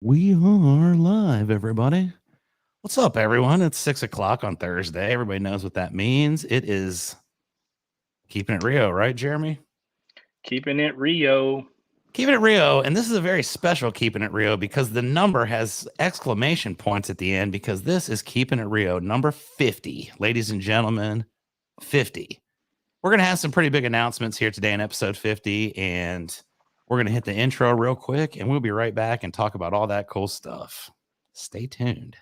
We are live, everybody. What's up, everyone? It's 6 o'clock on Thursday. Everybody knows what that means. It is Keeping It Rio, right, Jeremy? Keeping it Rio. Keeping It Rio, and this is a very special Keeping It Rio because the number has exclamation points at the end because this is Keeping It Rio, number 50. Ladies and gentlemen, 50. We're going to have some pretty big announcements here today in episode 50, and we're going to hit the intro real quick, and we'll be right back and talk about all that cool stuff. Stay tuned.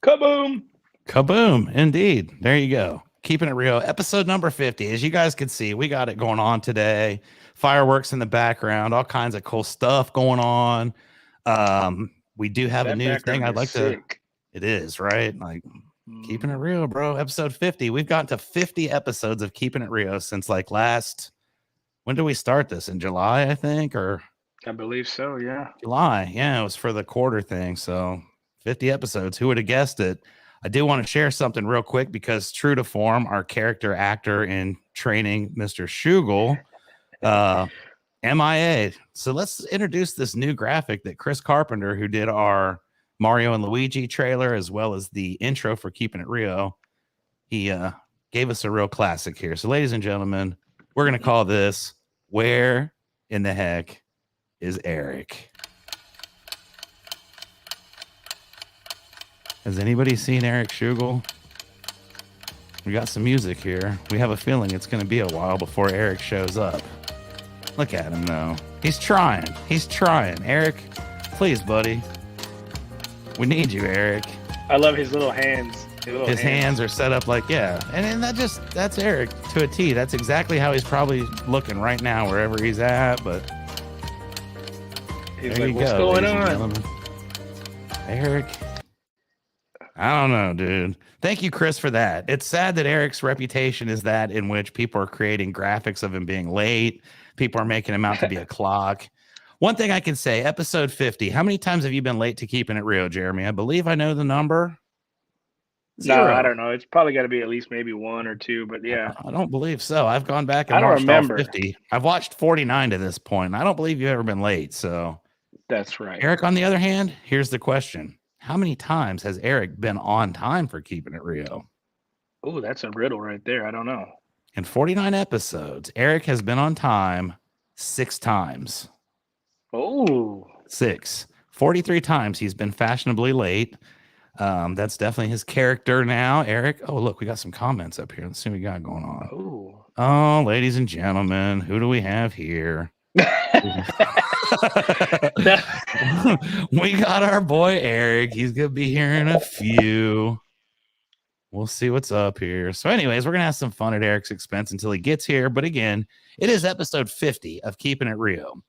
Kaboom! Kaboom. Indeed. There you go. Keeping It Real, episode number 50. As you guys can see, we got it going on today. Fireworks in the background, all kinds of cool stuff going on. We do have a new thing I'd like to. It is, right? Like Keeping It Real, bro. Episode 50. We've gotten to 50 episodes of Keeping It Real since like last. When did we start this? In July, I think, or I believe so, yeah. July. Yeah, it was for the quarter thing. So 50 episodes. Who would have guessed it? I do want to share something real quick because true to form, our character actor in training, Mr. Shugel, MIA. So let's introduce this new graphic that Chris Carpenter, who did our Mario and Luigi trailer, as well as the intro for Keeping It Rio, he gave us a real classic here. So ladies and gentlemen, we're going to call this Where in the Heck is Eric? Has anybody seen Eric Shugel? We got some music here. We have a feeling it's going to be a while before Eric shows up. Look at him, though. He's trying. He's trying. Eric, please, buddy. We need you, Eric. I love his little hands. His hands are set up like, yeah. And that's Eric to a T. That's exactly how he's probably looking right now, wherever he's at. But he's like, what's going on? Eric. I don't know, dude. Thank you, Chris, for that. It's sad that Eric's reputation is that in which people are creating graphics of him being late. People are making him out to be a clock. One thing I can say, episode 50. How many times have you been late to Keeping It Real, Jeremy? I believe I know the number. 0. No, I don't know. It's probably got to be at least maybe 1 or 2, but yeah. I don't believe so. I've gone back and watched all 50. I've watched 49 to this point. I don't believe you've ever been late. So that's right. Eric, on the other hand, here's the question. How many times has Eric been on time for Keeping It Rio? Oh, that's a riddle right there. I don't know. In 49 episodes, Eric has been on time 6 times. Oh. 6. 43 times he's been fashionably late. That's definitely his character now, Eric. Oh, look, we got some comments up here. Let's see what we got going on. Oh, ladies and gentlemen, who do we have here? We got our boy Eric. He's gonna be here in a few. We'll see what's up here. So anyways, we're gonna have some fun at Eric's expense until he gets here. But again, it is episode 50 of Keeping It Rio.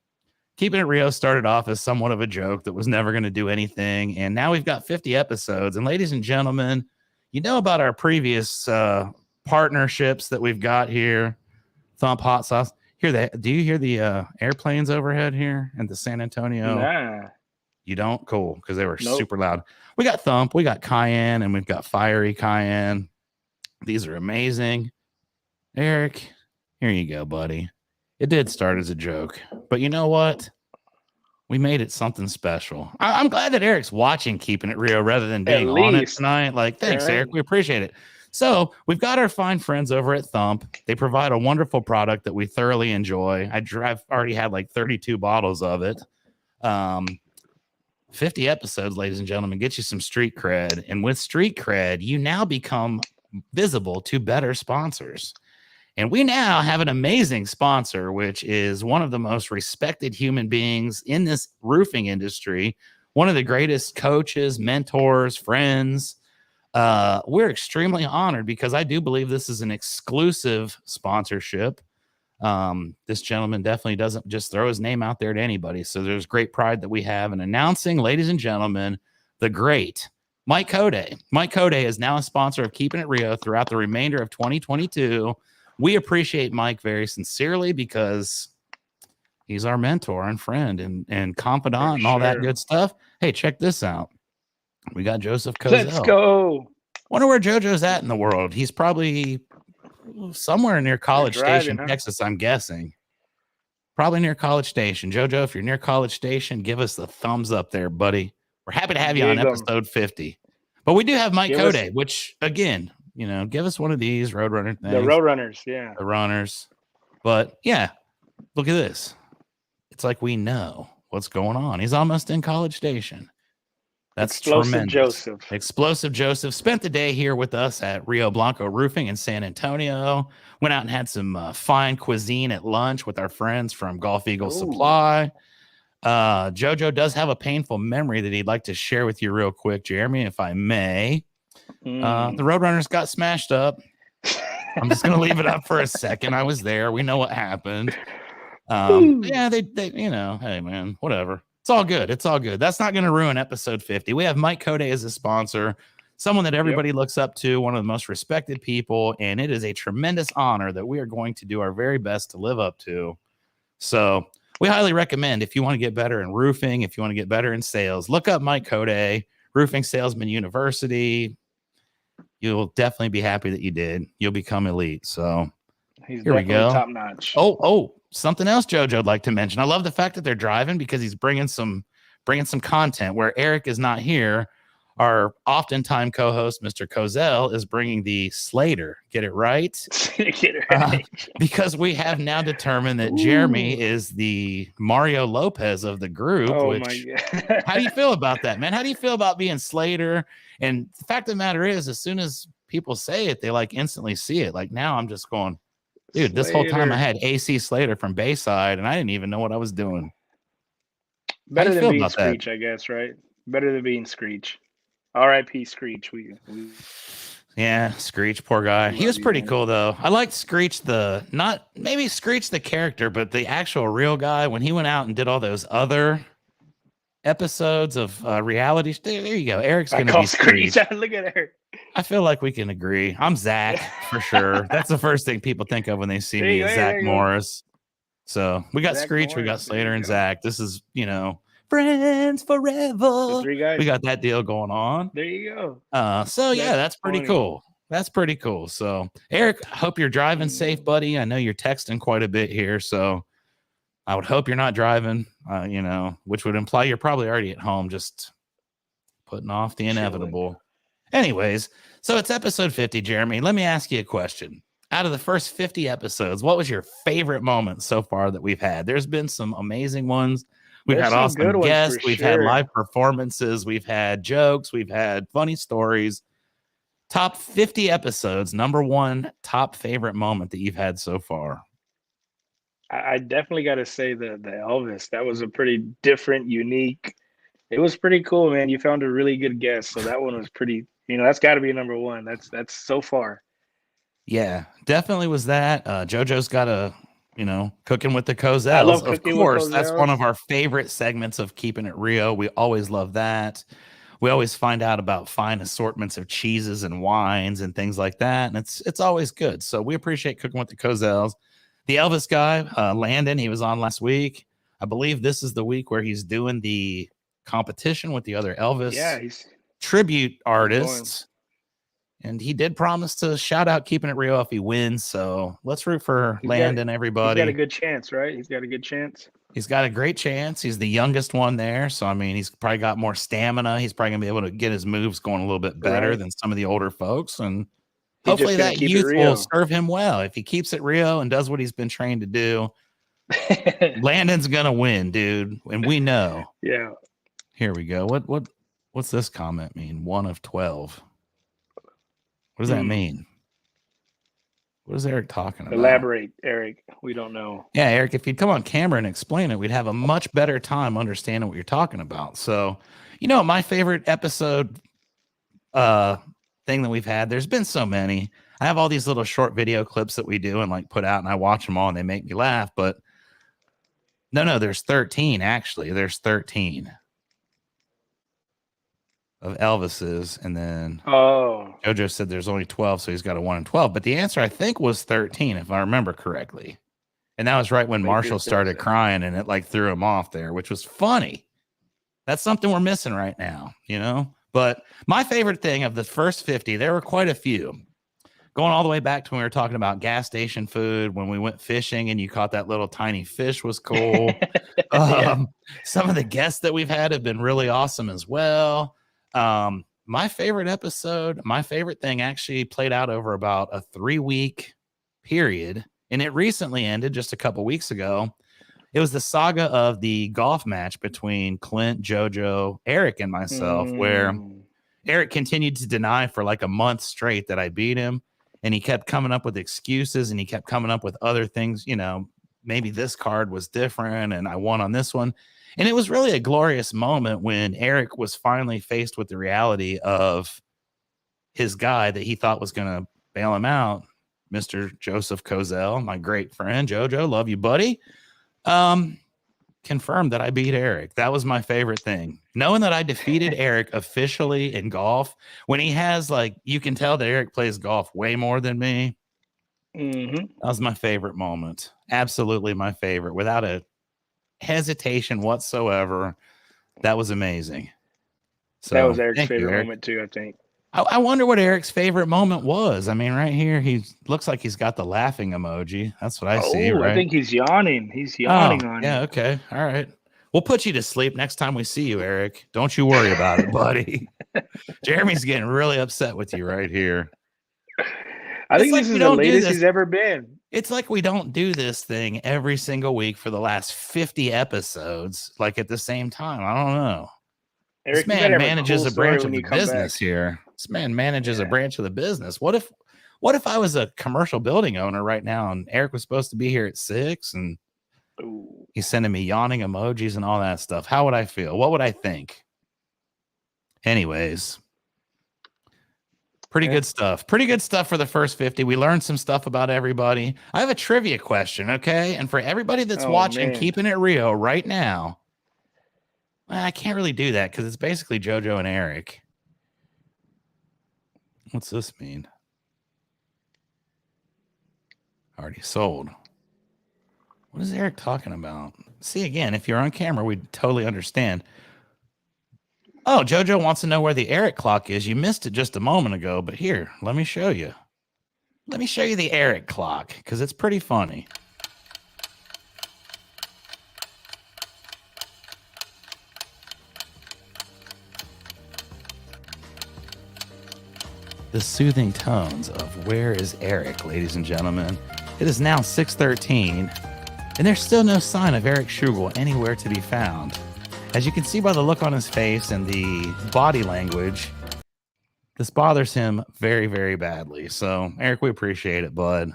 Keeping It Rio started off as somewhat of a joke that was never going to do anything, and now we've got 50 episodes. And ladies and gentlemen, you know about our previous partnerships that we've got here. Thump Hot Sauce. Do you hear the airplanes overhead here in the San Antonio? Nah. You don't? Cool, because they were super loud. We got Thump, we got Cayenne, and we've got Fiery Cayenne. These are amazing. Eric, here you go, buddy. It did start as a joke, but you know what? We made it something special. I'm glad that Eric's watching Keeping It Rio rather than being on it tonight. Like, thanks, Eric. We appreciate it. So we've got our fine friends over at Thump. They provide a wonderful product that we thoroughly enjoy. I've already had like 32 bottles of it. 50 episodes, ladies and gentlemen, get you some street cred. And with street cred, you now become visible to better sponsors. And we now have an amazing sponsor, which is one of the most respected human beings in this roofing industry, one of the greatest coaches, mentors, friends. We're extremely honored because I do believe this is an exclusive sponsorship. This gentleman definitely doesn't just throw his name out there to anybody. So there's great pride that we have in announcing, ladies and gentlemen, the great Mike Code. Mike Code is now a sponsor of Keepin It Rio throughout the remainder of 2022. We appreciate Mike very sincerely because he's our mentor and friend and confidant and all that good stuff. Hey, check this out. We got Joseph Cozell. Let's go. Wonder where JoJo's at in the world. He's probably somewhere near College Station, Texas, I'm guessing. Probably near College Station. JoJo, if you're near College Station, give us the thumbs up there, buddy. We're happy to have you on episode 50. But we do have Mike Code, which, again, you know, give us one of these Roadrunner things. The Roadrunners, yeah. The runners. But, yeah, look at this. It's like we know what's going on. He's almost in College Station. That's tremendous. Joseph. Explosive Joseph spent the day here with us at Rio Blanco Roofing in San Antonio. Went out and had some fine cuisine at lunch with our friends from Golf Eagle Supply. JoJo does have a painful memory that he'd like to share with you real quick, Jeremy, if I may. The Roadrunners got smashed up. I'm just going to leave it up for a second. I was there. We know what happened. Yeah, they, you know, hey, man, whatever. It's all good. It's all good. That's not going to ruin episode 50. We have Mike Code as a sponsor, someone that everybody looks up to, one of the most respected people, and it is a tremendous honor that we are going to do our very best to live up to. So we highly recommend, if you want to get better in roofing, if you want to get better in sales, look up Mike Code, Roofing Salesman University. You'll definitely be happy that you did. You'll become elite. So here we go. Top notch. Oh, something else JoJo would like to mention. I love the fact that they're driving because he's bringing some content where Eric is not here. Our oftentimes co-host, Mr. Cozell, is bringing the Slater. Get it right? Get it right. Because we have now determined that Jeremy is the Mario Lopez of the group. Oh, my God. How do you feel about that, man? How do you feel about being Slater? And the fact of the matter is, as soon as people say it, they like instantly see it. Like now I'm just going, dude, this whole time I had AC Slater from Bayside, and I didn't even know what I was doing. Better than being Screech, I guess, right? Better than being Screech. R.I.P. Screech. Yeah, Screech, poor guy. He was pretty cool, though. I liked Screech, not maybe Screech the character, but the actual real guy. When he went out and did all those other episodes of reality. There you go. Eric's going to be Screech. Look at Eric. I feel like we can agree. I'm Zach for sure. That's the first thing people think of when they see me is Zach Morris. So we got Screech, we got Slater and Zach. This is, you know, friends forever. Three guys. We got that deal going on. There you go. So yeah, that's pretty cool. That's pretty cool. So Eric, hope you're driving safe, buddy. I know you're texting quite a bit here, so I would hope you're not driving. You know, which would imply you're probably already at home, just putting off the inevitable. Anyways, so it's episode 50, Jeremy. Let me ask you a question. Out of the first 50 episodes, what was your favorite moment so far that we've had? There's been some amazing ones. We've had awesome guests. We've had live performances. We've had jokes. We've had funny stories. Top 50 episodes. Number one top favorite moment that you've had so far. I definitely got to say the Elvis. That was a pretty different, unique. It was pretty cool, man. You found a really good guest. So that one was pretty, you know, that's got to be number one. That's so far. Yeah, definitely was that. JoJo's got a, you know, cooking with the Cozells. Of course, that's one of our favorite segments of Keepin It Rio. We always love that. We always find out about fine assortments of cheeses and wines and things like that. And it's always good. So we appreciate cooking with the Cozells. The Elvis guy, Landon, he was on last week. I believe this is the week where he's doing the competition with the other Elvis tribute artists. And he did promise to shout out Keepin It Rio if he wins. So let's root for Landon, everybody. He's got a good chance, right? He's got a good chance. He's got a great chance. He's the youngest one there. So, I mean, he's probably got more stamina. He's probably going to be able to get his moves going a little bit better than some of the older folks. And hopefully that youth will serve him well. If he keeps it real and does what he's been trained to do, Landon's going to win, dude. And we know. Yeah. Here we go. What's this comment mean? 1 of 12. What does that mean? What is Eric talking about? Elaborate, Eric. We don't know. Yeah, Eric, if you'd come on camera and explain it, we'd have a much better time understanding what you're talking about. So, you know, my favorite episode thing that we've had, there's been so many. I have all these little short video clips that we do and like put out, and I watch them all and they make me laugh. But no, there's 13 actually. There's 13 of Elvis's, and then JoJo said there's only 12, so he's got a 1 in 12. But the answer I think was 13, if I remember correctly. And that was right when Marshall started crying, and it like threw him off there, which was funny. That's something we're missing right now, you know? But my favorite thing of the first 50, there were quite a few. Going all the way back to when we were talking about gas station food, when we went fishing and you caught that little tiny fish was cool. Some of the guests that we've had have been really awesome as well. My favorite episode, my favorite thing actually played out over about a 3-week period, and it recently ended just a couple weeks ago. It was the saga of the golf match between Clint, JoJo, Eric, and myself, where Eric continued to deny for like a month straight that I beat him. And he kept coming up with excuses, and he kept coming up with other things. You know, maybe this card was different and I won on this one. And it was really a glorious moment when Eric was finally faced with the reality of his guy that he thought was going to bail him out, Mr. Joseph Cozell, my great friend. JoJo, love you, buddy. Confirmed that I beat Eric. That was my favorite thing. Knowing that I defeated Eric officially in golf, when he has like, you can tell that Eric plays golf way more than me. That was my favorite moment. Absolutely my favorite, without a hesitation whatsoever. That was amazing. So that was Eric's favorite moment too, I think. I wonder what Eric's favorite moment was. I mean, right here, he looks like he's got the laughing emoji. That's what I see, right? I think he's yawning. He's yawning on yeah, okay. All right. We'll put you to sleep next time we see you, Eric. Don't you worry about it, buddy. Jeremy's getting really upset with you right here. I think this is the latest he's ever been. It's like we don't do this thing every single week for the last 50 episodes, like at the same time. I don't know. Eric, this man manages a branch of the business here. This man manages a branch of the business. What if I was a commercial building owner right now and Eric was supposed to be here at 6 and he's sending me yawning emojis and all that stuff? How would I feel? What would I think? Anyways, pretty good stuff. Pretty good stuff for the first 50. We learned some stuff about everybody. I have a trivia question, okay? And for everybody that's watching Keepin' It Rio right now, I can't really do that because it's basically JoJo and Eric. What's this mean? Already sold. What is Eric talking about? See, again, if you're on camera, we'd totally understand. Oh, JoJo wants to know where the Eric clock is. You missed it just a moment ago, but here, let me show you. Let me show you the Eric clock because it's pretty funny. The soothing tones of Where is Eric, ladies and gentlemen. It is now 6:13, and there's still no sign of Eric Schugel anywhere to be found. As you can see by the look on his face and the body language, this bothers him very, very badly. So, Eric, we appreciate it, bud.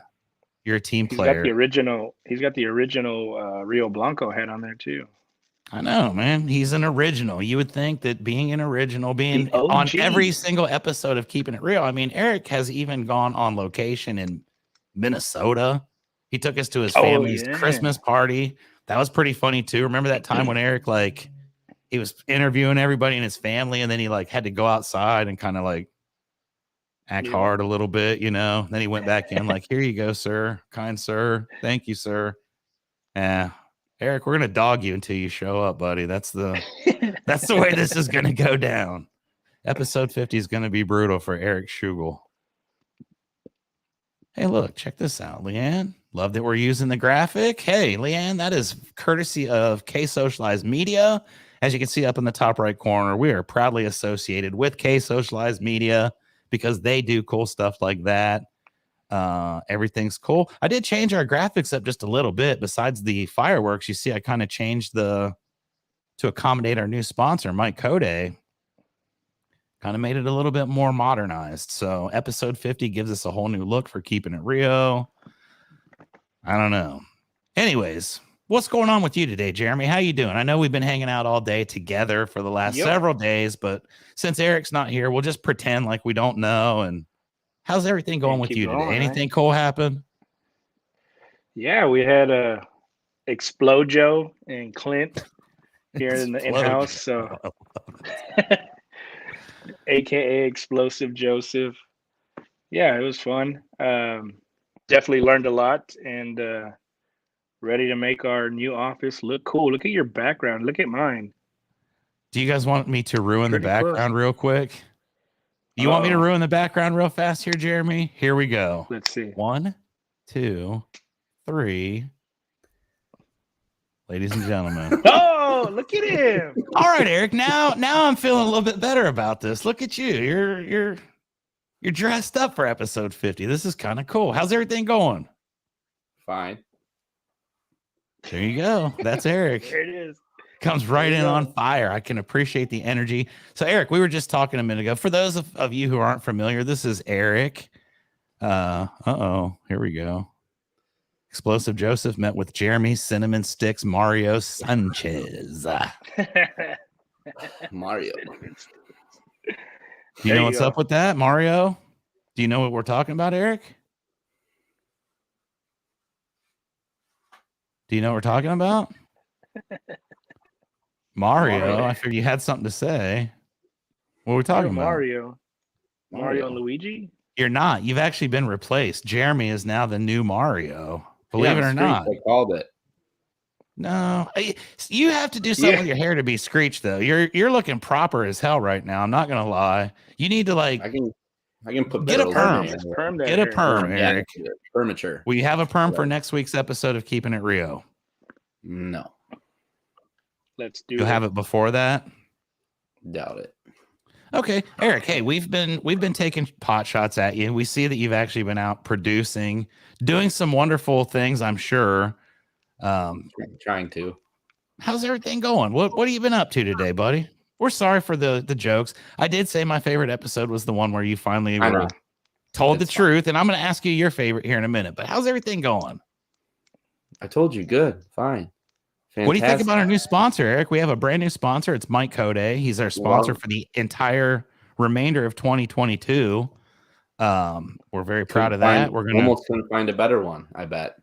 You're a team player. He's got the original Rio Blanco head on there, too. I know, man. He's an original. You would think that being an original, being on every single episode of Keeping It Real. I mean, Eric has even gone on location in Minnesota. He took us to his family's Christmas party. That was pretty funny too. Remember that time when Eric, like, he was interviewing everybody in his family, and then he like had to go outside and kind of like act hard a little bit, you know. Then he went back in like, here you go, sir. Kind sir. Thank you, sir. Yeah. Eric, we're gonna dog you until you show up, buddy. That's the way this is gonna go down. Episode 50 is gonna be brutal for Eric Schugel. Hey, look, check this out, Leanne. Love that we're using the graphic. Hey, Leanne, that is courtesy of K Socialized Media. As you can see up in the top right corner, we are proudly associated with K Socialized Media because they do cool stuff like that. Everything's cool. I did change our graphics up just a little bit. Besides the fireworks, you see I kind of changed to accommodate our new sponsor, Mike Code. Kind of made it a little bit more modernized. So episode 50 gives us a whole new look for Keeping It Rio. I don't know. Anyways, what's going on with you today, Jeremy? How you doing? I know we've been hanging out all day together for the last several days, but since Eric's not here, we'll just pretend like we don't know. And How's everything going and with keep you today? going, right? Anything cool happen? Yeah, we had a Explojo and Clint here in the Explode. in-house, so aka Explosive Joseph. Yeah, it was fun. Definitely learned a lot and ready to make our new office look cool. Look at your background. Look at mine. Do you guys want me to ruin the Pretty cool. background real quick? You want me to Oh, ruin the background real fast here, Jeremy? Here we go. let's see. 1, 2, 3. Ladies and gentlemen. Oh, look at him. All right, Eric. Now I'm feeling a little bit better about this. Look at you. You're dressed up for episode 50. This is kind of cool. How's everything going? Fine. There you go. That's Eric. There it is. Comes right There in you on go. fire. I can appreciate the energy. So, Eric, we were just talking a minute ago. For those of you who aren't familiar, this is Eric. Here we go. Explosive Joseph met with Jeremy Cinnamon Sticks Mario Sanchez. Mario. Do you know what's up with that, Mario? Do you know what we're talking about, Eric? Do you know what we're talking about? Mario, I figured you had something to say. What are we talking about? Mario and Luigi? You're not. You've actually been replaced. Jeremy is now the new Mario. Believe it or not. I called it. No, you have to do something with your hair to be Screech, though. You're looking proper as hell right now. I'm not gonna lie. You need to like. I can put get a perm. Get a perm, Eric. Permature. Will you have a perm for next week's episode of Keeping It Rio? No. Let's do. You'll have it before that. Doubt it. Okay, Eric. Hey, we've been taking pot shots at you. We see that you've actually been out producing, doing some wonderful things. I'm sure. Trying to. How's everything going? What have you been up to today, buddy? We're sorry for the jokes. I did say my favorite episode was the one where you finally were told the truth, and I'm going to ask you your favorite here in a minute. But how's everything going? I told you, good, fine. Fantastic. What do you think about our new sponsor, Eric? We have a brand new sponsor. It's Mike Code. He's our sponsor for the entire remainder of 2022. We're very proud of that. We're gonna almost couldn't find a better one, I bet.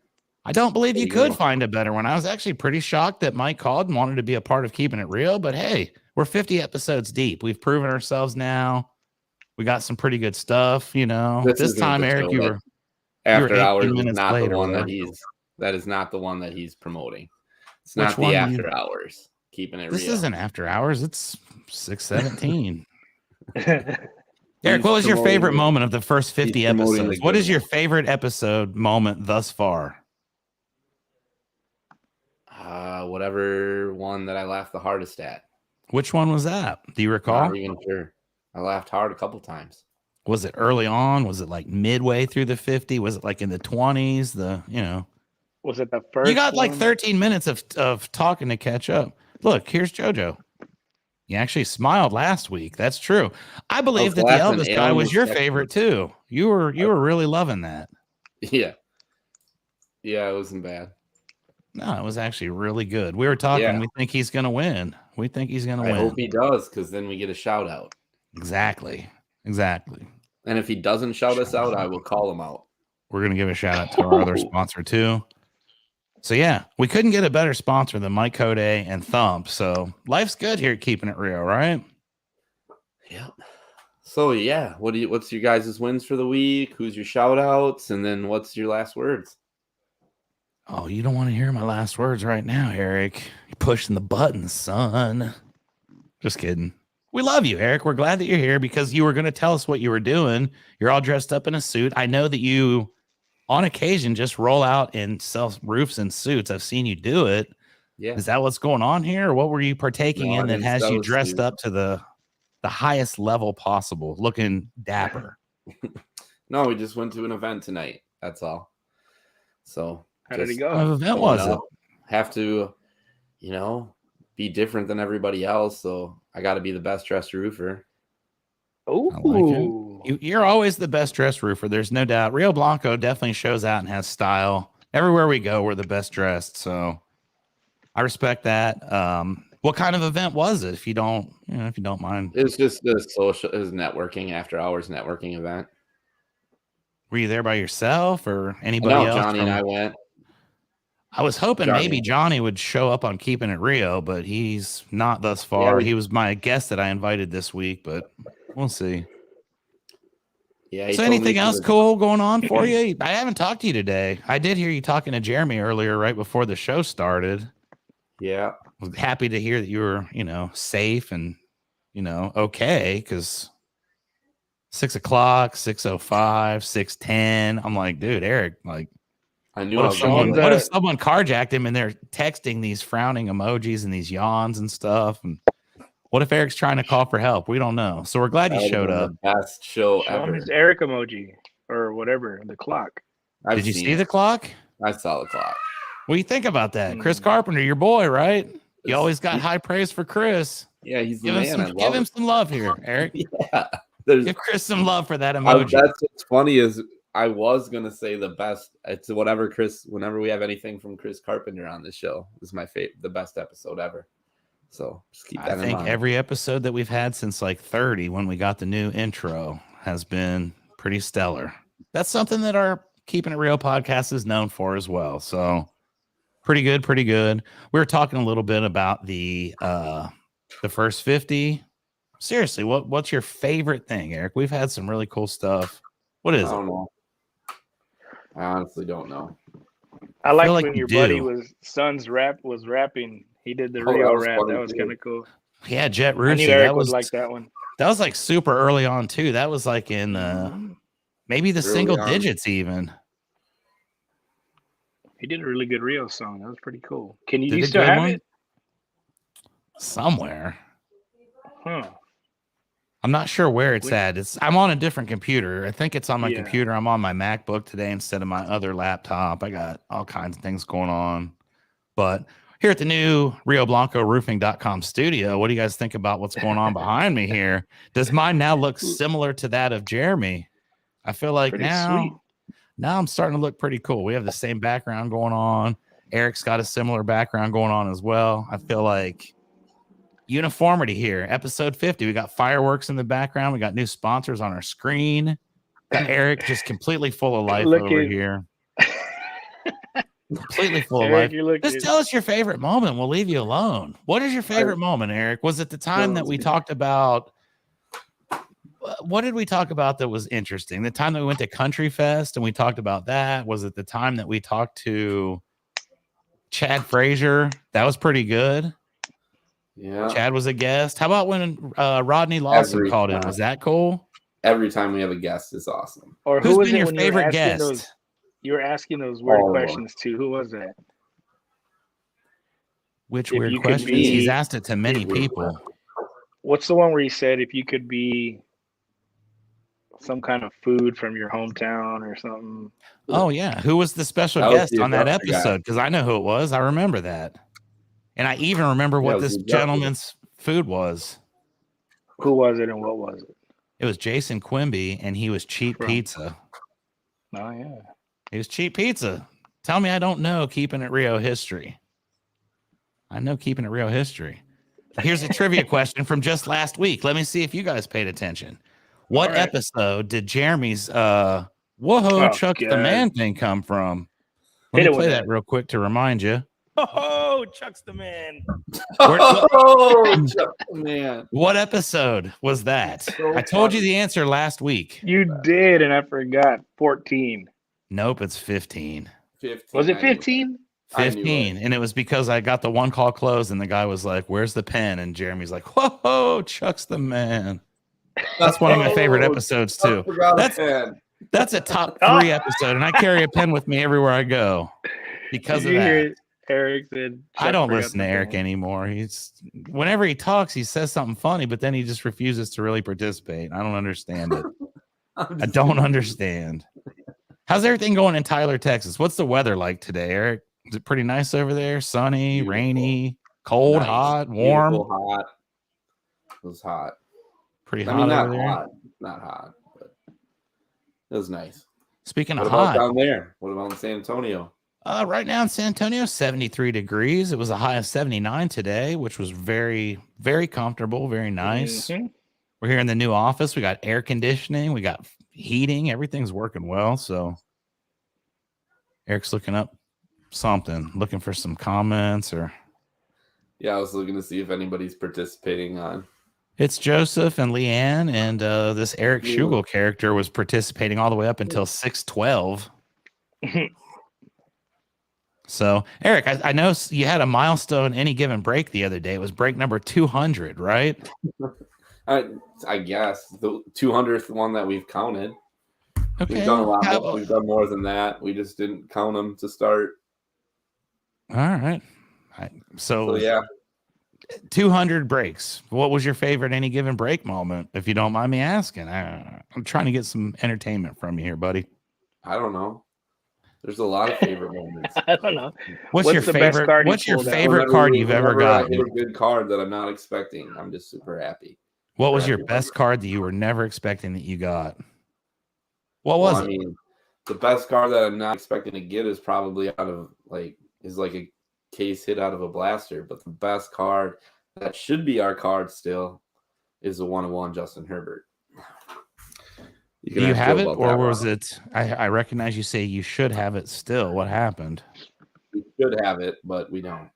I don't believe you could find a better one. I was actually pretty shocked that Mike called and wanted to be a part of Keeping It Real, but hey, we're 50 episodes deep. We've proven ourselves now. We got some pretty good stuff, you know. This time, Eric, you were After Hours is minutes not later, the one that is not the one that he's promoting. It's not the After Hours. Keeping It Real. This isn't After Hours. It's 6:17. Eric, what was your favorite moment of the first 50 episodes? What is your favorite episode moment thus far? Whatever one that I laughed the hardest at. Which one was that? Do you recall? Not even sure. I laughed hard a couple times. Was it early on? Was it like midway through the 50? Was it like in the 20s? Was it the first? You got like 13 minutes of talking to catch up. Look, here's JoJo. You actually smiled last week. That's true. I believe that the Elvis guy was your favorite too. You were really loving that. Yeah. Yeah, it wasn't bad. No, it was actually really good. We were talking. Yeah. We think he's going to win. We think he's going to win. I hope he does, because then we get a shout out. Exactly. And if he doesn't shout us out, I will call him out. We're going to give a shout out to our other sponsor too. So yeah, we couldn't get a better sponsor than Mike Code and Thump. So life's good here at Keeping It Real, right? Yep. So yeah, what's your guys' wins for the week? Who's your shout outs? And then what's your last words? Oh, you don't want to hear my last words right now, Eric. You're pushing the buttons, son. Just kidding. We love you, Eric. We're glad that you're here because you were going to tell us what you were doing. You're all dressed up in a suit. I know that you, on occasion, just roll out and sell roofs and suits. I've seen you do it. Yeah. Is that what's going on here? Or what were you partaking in that has you dressed up to the highest level possible, looking dapper? No, we just went to an event tonight. That's all. So how did it go? What event was it? Have to, be different than everybody else. So I got to be the best dressed roofer. Oh, like you're always the best dressed roofer. There's no doubt. Rio Blanco definitely shows out and has style. Everywhere we go, we're the best dressed. So I respect that. What kind of event was it? If you don't mind. It's just a networking, after hours networking event. Were you there by yourself or anybody No, else? Johnny and I went. I was hoping Johnny. maybe Johnny would show up on Keepin' It Rio, but he's not thus far. He was my guest that I invited this week, but we'll see. Yeah. So anything else cool going on for you? I haven't talked to you today. I did hear you talking to Jeremy earlier, right before the show started. Yeah. I was happy to hear that you were, safe and, okay. Cause 6 o'clock, 6:05, 6:10. I'm like, dude, Eric, like, I knew what I if was someone gonna- what if someone carjacked him and they're texting these frowning emojis and these yawns and stuff? And what if Eric's trying to call for help? We don't know. So we're glad you That would've showed been up. the best show Show him ever. his Eric emoji or whatever, the clock. Did you see the clock? I saw the clock. What do you think about that? Chris Carpenter, your boy, right? You always got high praise for Chris. Yeah, he's the Give man. give him some love here, Eric. Yeah. Give Chris some love for that emoji. That's what's funny is I was gonna say the best. It's whenever we have anything from Chris Carpenter on this show, is my favorite, the best episode ever. So just keep that in mind. I think every episode that we've had since like 30, when we got the new intro, has been pretty stellar. That's something that our Keepin' It Real podcast is known for as well. So pretty good, pretty good. We were talking a little bit about the first 50. Seriously, what's your favorite thing, Eric? We've had some really cool stuff. What is it? I don't know. I honestly don't know. I like like when you your do. buddy was rapping. He did the Oh, Rio that was rap. funny, That was too. kind of cool. Yeah, Jet I Rusi. knew Eric That would was like that one. That was like super early on too. That was like in maybe the Early single on. digits even. He did a really good Rio song. That was pretty cool. Can you, Did you a still good have one? it? Somewhere. Huh. I'm not sure where it's Which- at. I'm on a different computer. I think it's on my Yeah. computer. I'm on my MacBook today instead of my other laptop. I got all kinds of things going on. But here at the new RioBlancoRoofing.com studio, what do you guys think about what's going on behind me here? Does mine now look similar to that of Jeremy? I feel like Pretty now sweet. I'm starting to look pretty cool. We have the same background going on. Eric's got a similar background going on as well. I feel like uniformity here. Episode 50. We got fireworks in the background. We got new sponsors on our screen. Got Eric just completely full of life over here. Completely full of life. Just tell us your favorite moment. We'll leave you alone. What is your favorite moment, Eric? Was it the time that we talked about? What did we talk about that was interesting? The time that we went to Country Fest and we talked about that? Was it the time that we talked to Chad Frazier? That was pretty good. Yeah. Chad was a guest. How about when Rodney Lawson Every called in? time. Was that cool? Every time we have a guest is awesome. Or Who's who was been it your when you were favorite asking guest? You were asking those weird Oh. questions too. Who was that? Which If weird you could questions? be- He's asked it to many people. What's the one where he said if you could be some kind of food from your hometown or something? Oh yeah, who was the special That was guest the on that adjuster guy. episode? Because I know who it was. I remember that, and I even remember Yeah, it what was this the adjuster. gentleman's food was. Who was it and what was it? It was Jason Quimby, and he was cheap From- pizza. Oh yeah. He was cheap pizza. Tell me I don't know Keepin' It Rio history. I know Keepin' It Rio history. Here's a trivia question from just last week. Let me see if you guys paid attention. What All right. episode did Jeremy's whoa Chuck the God. Man thing come from? Let Hit me it with play that. that real quick to remind you. Oh, Chuck's the man. Oh, man. What episode was that? So I told you funny. the answer last week. You did, and I forgot. 14. Nope, it's 15. 15. Was it I knew 15? I knew 15. And it was because I got the one call closed and the guy was like, "Where's the pen?" And Jeremy's like, "Whoa, Chuck's the man." That's one of my favorite Oh, episodes I too. forgot That's- a pen. That's a top 3 episode, and I carry a pen with me everywhere I go because Did of you that. hear Eric said? I Chuck don't forgot listen to the Eric pen? anymore. Whenever he talks, he says something funny, but then he just refuses to really participate. I don't understand it. I don't understand. How's everything going in Tyler, Texas? What's the weather like today, Eric? Is it pretty nice over there? Sunny, Beautiful. rainy, cold, Nice. hot, warm? Beautiful, hot. It was hot. Pretty I hot mean, not over there. hot. Not hot, but it was nice. Speaking What of about hot, down there? What about in San Antonio? right now in San Antonio, 73 degrees. It was a high of 79 today, which was very, very comfortable, very nice. Mhm. We're here in the new office. We got air conditioning. We got heating. Everything's working well. So Eric's looking up something, looking for some comments or. Yeah, I was looking to see if anybody's participating on. It's Joseph and Leanne, and this Eric Schugel character was participating all the way up until 6:12. So, Eric, I know you had a milestone any given break the other day. It was break number 200, right? I guess the 200th one that we've counted. Okay. We've done a lot more. We've done more than that. We just didn't count them to start. All right. So yeah. 200 breaks. What was your favorite any given break moment, if you don't mind me asking? I'm trying to get some entertainment from you here, buddy. I don't know. There's a lot of favorite moments. I don't know. What's your favorite? What's your favorite card you've ever gotten? I get a good card that I'm not expecting. I'm just super happy. What was your best card that you were never expecting that you got? What was it? I mean, the best card that I'm not expecting to get is probably out of is a case hit out of a blaster. But the best card that should be our card still is the 1-1 Justin Herbert. Do you have it, or was it? I recognize you say you should have it still. What happened? We should have it, but we don't.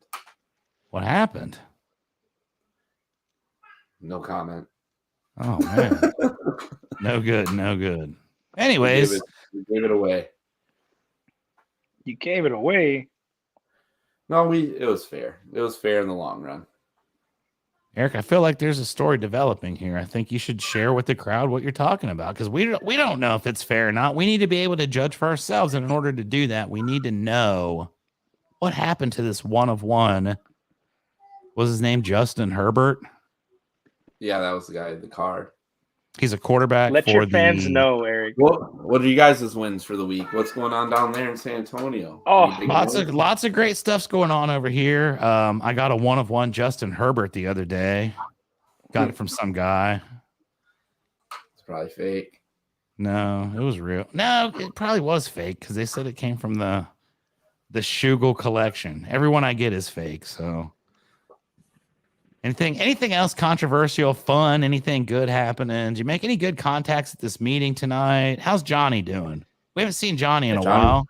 What happened? No comment. Oh man, no good, no good. Anyways, we gave it away. You gave it away. No, it was fair. It was fair in the long run. Eric, I feel like there's a story developing here. I think you should share with the crowd what you're talking about, because we don't know if it's fair or not. We need to be able to judge for ourselves, and in order to do that, we need to know what happened to this 1-of-1. Was his name Justin Herbert? Yeah, that was the guy in the card. He's a quarterback. Let your fans know, Eric. What are you guys' wins for the week? What's going on down there in San Antonio? Oh, lots of great stuff's going on over here. I got a 1-of-1 Justin Herbert the other day. Got it from some guy. It's probably fake. No, it was real. No, it probably was fake because they said it came from the Schugel collection. Everyone I get is fake. So. Anything else controversial, fun, anything good happening? Did you make any good contacts at this meeting tonight? How's Johnny doing? We haven't seen Johnny in a while.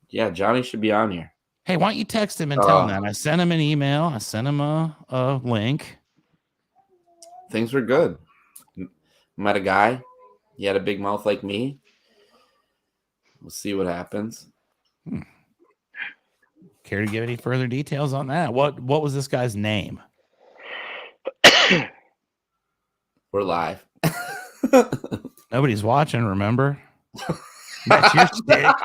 Yeah, Johnny should be on here. Hey, why don't you text him and tell him that? I sent him an email. I sent him a link. Things were good. Met a guy. He had a big mouth like me. We'll see what happens. Care to give any further details on that? What was this guy's name? We're live. Nobody's watching, remember? That's your stick.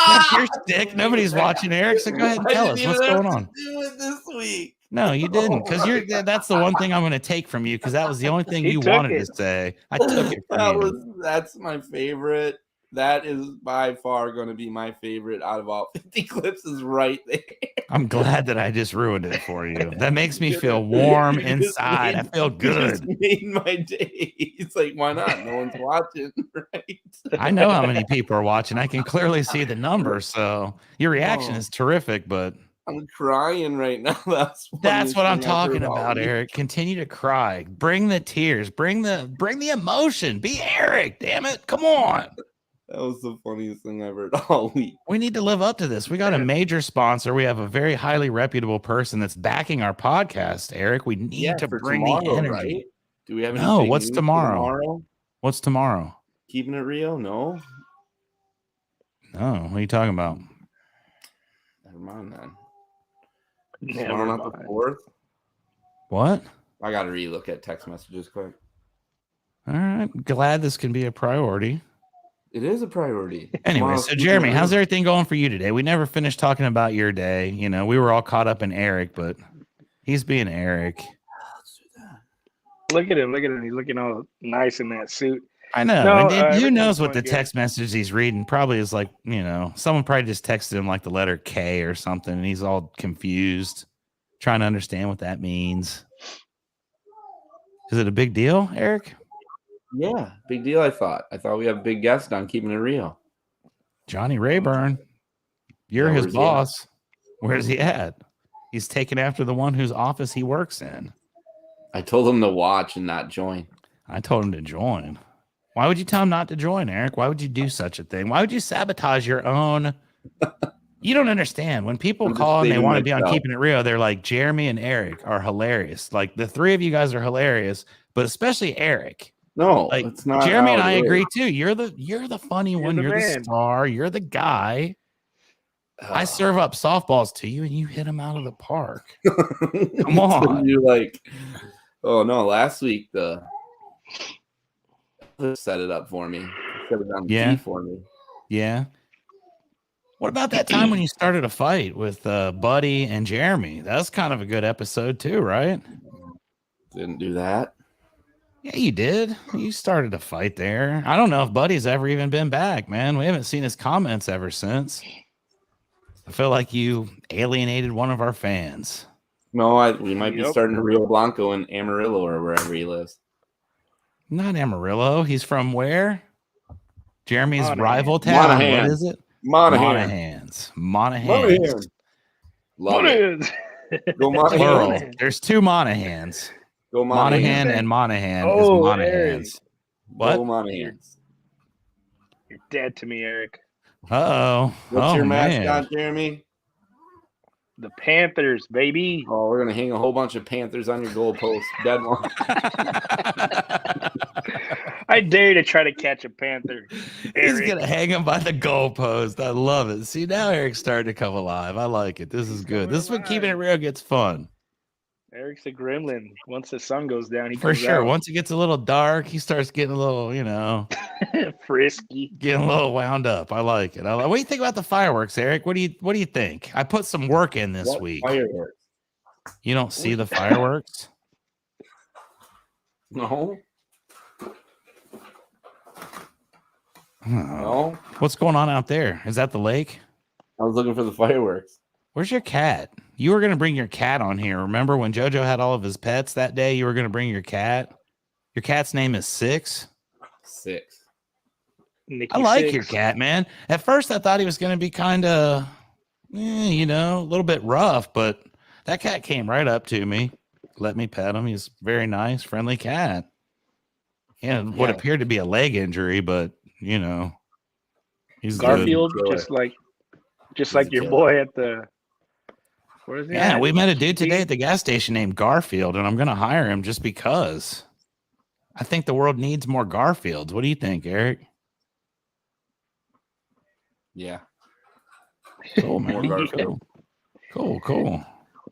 That's your stick. Nobody's watching, Eric. So go ahead and tell us what's going on. Do it this week. No, you didn't, because that's the one thing I'm going to take from you, because that was the only thing you wanted to say. I took it from you. That's my favorite. That is by far going to be my favorite out of all 50 clips is right there. I'm glad that I just ruined it for you. That makes me feel warm inside. I feel good. It made my day. It's like, why not? No one's watching, right? I know how many people are watching. I can clearly see the numbers. So your reaction is terrific, but I'm crying right now. That's what I'm talking about, Eric. Continue to cry. Bring the tears. Bring the emotion. Be Eric. Damn it. Come on. That was the funniest thing I've heard all week. We need to live up to this. We got a major sponsor. We have a very highly reputable person that's backing our podcast, Eric. We need to bring tomorrow, the energy. Right? Do we have any? No, what's tomorrow? What's tomorrow? Keepin It Rio? No. What are you talking about? Never mind then. Tomorrow, not the 4th. What? I got to relook at text messages quick. All right. Glad this can be a priority. It is a priority. Anyway, so Jeremy, how's everything going for you today? We never finished talking about your day. You know, we were all caught up in Eric, but he's being Eric. Let's do that. Look at him. He's looking all nice in that suit. I know. No, and who knows what the text message he's reading probably is like, someone probably just texted him like the letter K or something, and he's all confused, trying to understand what that means. Is it a big deal, Eric? Yeah, big deal. I thought we have a big guest on Keepin It Rio. Johnny Rayburn. You're his boss. Where's he at? He's taken after the one whose office he works in. I told him to watch and not join. I told him to join. Why would you tell him not to join, Eric? Why would you do such a thing? Why would you sabotage your own? You don't understand. When people I'm just call and they saving want to be on myself. Keeping It Rio, they're like, Jeremy and Eric are hilarious. Like the three of you guys are hilarious, but especially Eric. No, Like it's not. Jeremy and how I it agree is. too. You're the funny one. the You're the man. star. You're the guy. I serve up softballs to you and you hit them out of the park. Come on. You're like, oh no, last week the set it up for me. Set it on the Yeah. tee for me. Yeah. What about that time when you started a fight with Buddy and Jeremy? That was kind of a good episode too, right? Didn't do that. Yeah, you did. You started a fight there. I don't know if Buddy's ever even been back, man. We haven't seen his comments ever since. I feel like you alienated one of our fans. No, we might be Yep. starting a Rio Blanco in Amarillo or wherever he lives. Not Amarillo. He's from where? Jeremy's Monahan. rival town. Monahan. What is it? Monahan. Monahans. Love it. Go Monahan. Plural. There's two Monahans. Go Monahan Monahan. and Monahan Oh, is Eric. Monahans. What? Go Monahans. You're dead to me, Eric. Uh-oh. What's your man. mascot, Jeremy? The Panthers, baby. Oh, we're gonna hang a whole bunch of Panthers on your goalpost. Dead one. I dare you to try to catch a Panther. He's Eric. going to hang him by the goalpost. I love it. See, now Eric's starting to come alive. I like it. This is good. This is when Keeping It Real gets fun. Eric's a gremlin. Once the sun goes down, he For comes sure. out. Once it gets a little dark, he starts getting a little, Frisky. getting a little wound up. I like it. What do you think about the fireworks, Eric? What do you think? I put some work in this What week. fireworks? You don't see the fireworks? No. Oh. No. What's going on out there? Is that the lake? I was looking for the fireworks. Where's your cat? You were going to bring your cat on here. Remember when JoJo had all of his pets that day? You were going to bring your cat. Your cat's name is Six. 6. Nikki I like Sixx. your cat, man. At first, I thought he was going to be kind of, a little bit rough, but that cat came right up to me, let me pet him. He's a very nice, friendly cat. And what Yeah. appeared to be a leg injury, but he's Garfield, Good. just like your killer. boy at the. Where is good. he? Yeah, at? we met a dude today at the gas station named Garfield, and I'm going to hire him just because. I think the world needs more Garfields. What do you think, Eric? Yeah. Cool, man. More Garfield. Cool.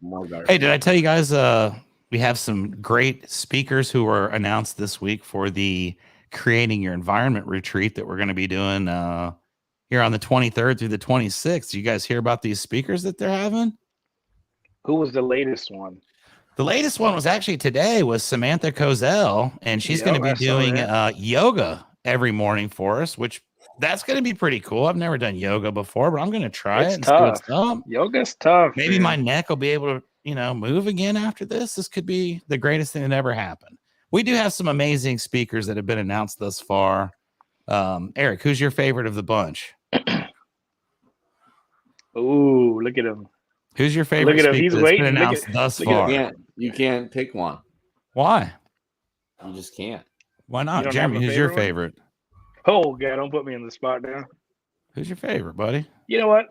More Garfield. Hey, did I tell you guys we have some great speakers who were announced this week for the Creating Your Environment retreat that we're going to be doing here on the 23rd through the 26th. You guys hear about these speakers that they're having? Who was the latest one? The latest one was actually today with Samantha Kozel, and she's going to I be saw doing that. yoga every morning for us, which that's going to be pretty cool. I've never done yoga before, but I'm going to try It's it and see what's up. Yoga's tough. Maybe man. my neck will be able to, move again after this. This could be the greatest thing that ever happened. We do have some amazing speakers that have been announced thus far. Eric, who's your favorite of the bunch? Ooh, look at him. Who's your favorite Look at him. speaker He's that's waiting. been Look announced thus look at far? You can't pick one. Why? You just can't. Why You not? don't Jeremy, have a who's your favorite favorite? Oh, God, don't put me in the spot now. Who's your favorite, buddy? You know what?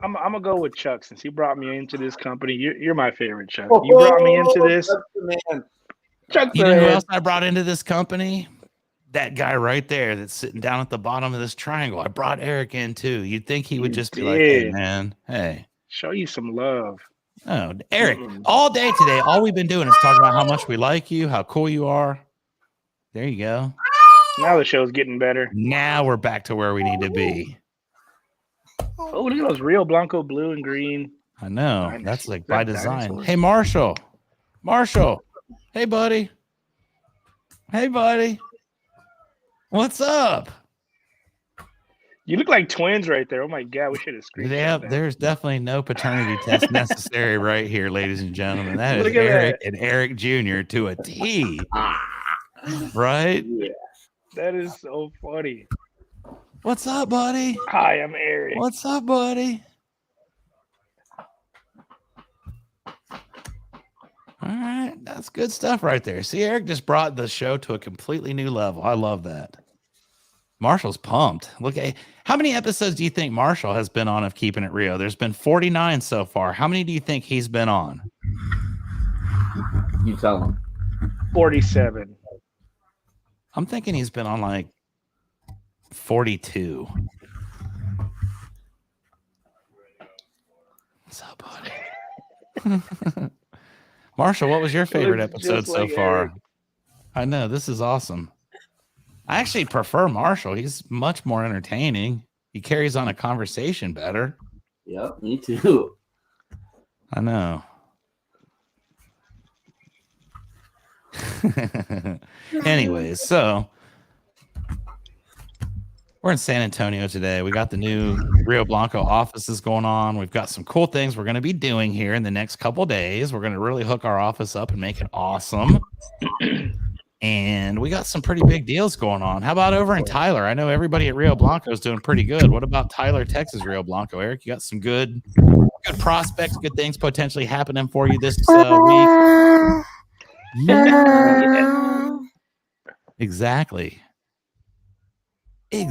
I'm gonna go with Chuck since he brought me into this company. You're my favorite, Chuck. You brought me into this. That's the man. Chuck's You the know who man. else I brought into this company? That guy right there that's sitting down at the bottom of this triangle. I brought Eric in too. You'd think he would You just be like, hey, did. man, hey. Show you some love. Oh, Eric, Mm-mm. all day today, all we've been doing is talking about how much we like you, how cool you are. There you go. Now the show's getting better. Now we're back to where we need to be. Oh, look at those Rio Blanco blue and green. I know. Nice. That's like Is by that design. dinosaurs? Hey, Marshall. Marshall. Hey, buddy. Hey, buddy. What's up? You look like twins right there. Oh my God, we should have screenshot that. There's definitely no paternity test necessary right here, ladies and gentlemen. That is Look at Eric and Eric Jr. to a T. Right? Yeah. That is so funny. What's up, buddy? Hi, I'm Eric. What's up, buddy? All right, that's good stuff right there. See, Eric just brought the show to a completely new level. I love that. Marshall's pumped. Look at how many episodes do you think Marshall has been on of Keeping It Rio? There's been 49 so far. How many do you think he's been on? You tell him. 47. I'm thinking he's been on like 42. What's up, buddy? Marshall, what was your favorite episode so far? Eric. I know, this is awesome. I actually prefer Marshall. He's much more entertaining. He carries on a conversation better. Yep, me too. I know. Anyways, so we're in San Antonio today. We got the new Rio Blanco offices going on. We've got some cool things we're going to be doing here in the next couple days. We're going to really hook our office up and make it awesome. And we got some pretty big deals going on. How about over in Tyler? I know everybody at Rio Blanco is doing pretty good. What about Tyler, Texas, Rio Blanco? Eric, you got some good prospects, good things potentially happening for you this week. Yeah. Exactly. We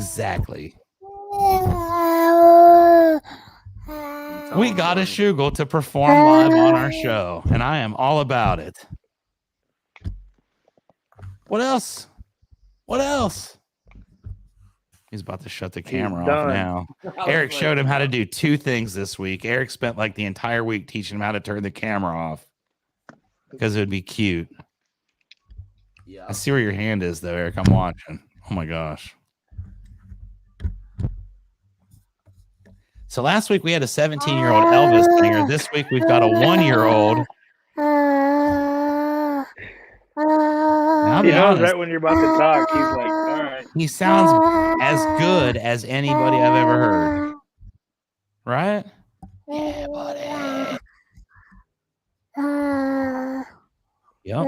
got a Shugel to perform live on our show, and I am all about it. What else? He's about to shut the camera off now. Eric showed him how to do 2 things this week. Eric spent like the entire week teaching him how to turn the camera off because it would be cute. Yeah. I see where your hand is, though, Eric. I'm watching. Oh, my gosh. So last week we had a 17-year-old Elvis singer. This week we've got a 1-year-old. He knows right when you're about to talk. He's like, all right. He sounds as good as anybody I've ever heard. Right? Yeah, buddy. Yep.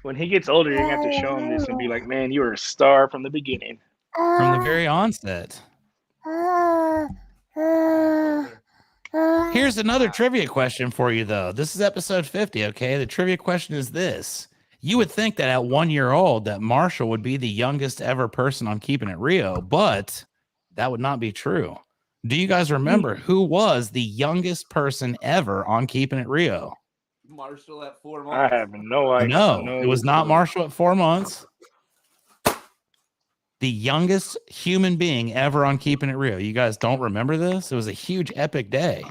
When he gets older, you're going to have to show him this and be like, man, you were a star from the beginning. From the very onset. Here's another trivia question for you, though. This is episode 50, okay? The trivia question is this. You would think that at 1 year old that Marshall would be the youngest ever person on Keeping It Rio, but that would not be true. Do you guys remember who was the youngest person ever on Keeping It Rio? Marshall at 4 months. I have no idea. No, it was not Marshall at 4 months. The youngest human being ever on Keeping It Rio. You guys don't remember this? It was a huge epic day.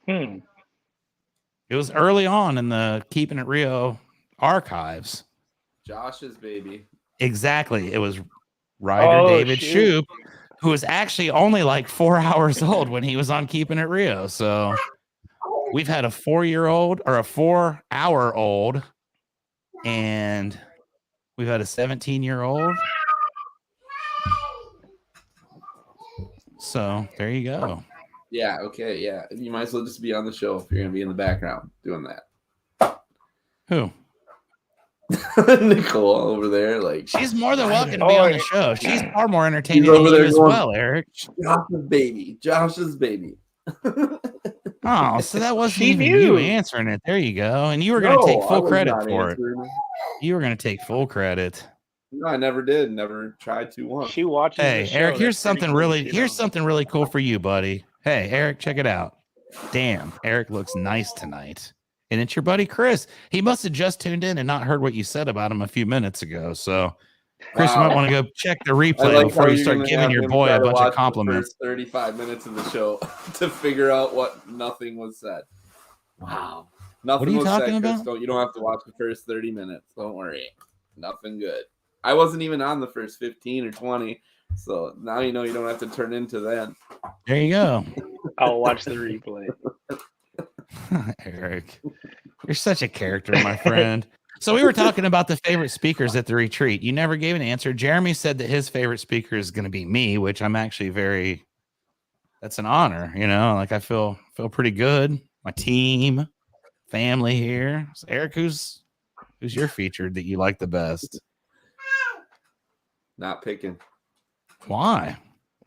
It was early on in the Keeping It Rio archives. Josh's baby. Exactly. It was Ryder David Shoup, who was actually only like 4 hours old when he was on Keeping It Rio. So we've had a 4-year-old or a 4-hour-old, and we've had a 17-year-old. So there you go. Yeah. Okay. Yeah. You might as well just be on the show if you're going to be in the background doing that. Who? Nicole over there. Like, she's more than welcome to be on the show. She's far more entertaining than you as well, Eric. Josh's baby. Oh, so that wasn't even you answering it. There you go. And you were going to take full credit for it. You were going to take full credit. No, I never did. Never tried to once. She watches. Hey, Eric, here's something really cool for you, buddy. Hey, Eric, check it out. Damn, Eric looks nice tonight. And it's your buddy Chris. He must have just tuned in and not heard what you said about him a few minutes ago. So, Chris, you might want to go check the replay before you start giving your boy a bunch of compliments. 35 minutes of the show to figure out what nothing was said. Wow. Nothing what are you was talking said, about? Chris. You don't have to watch the first 30 minutes. Don't worry. Nothing good. I wasn't even on the first 15 or 20. So now you know you don't have to turn into that. There you go. I'll watch the replay. Eric, you're such a character, my friend. So we were talking about the favorite speakers at the retreat. You never gave an answer. Jeremy said that his favorite speaker is going to be me, which I'm actually that's an honor. You know, like I feel pretty good. My team, family here. So Eric, who's your featured that you like the best? Not picking. Why?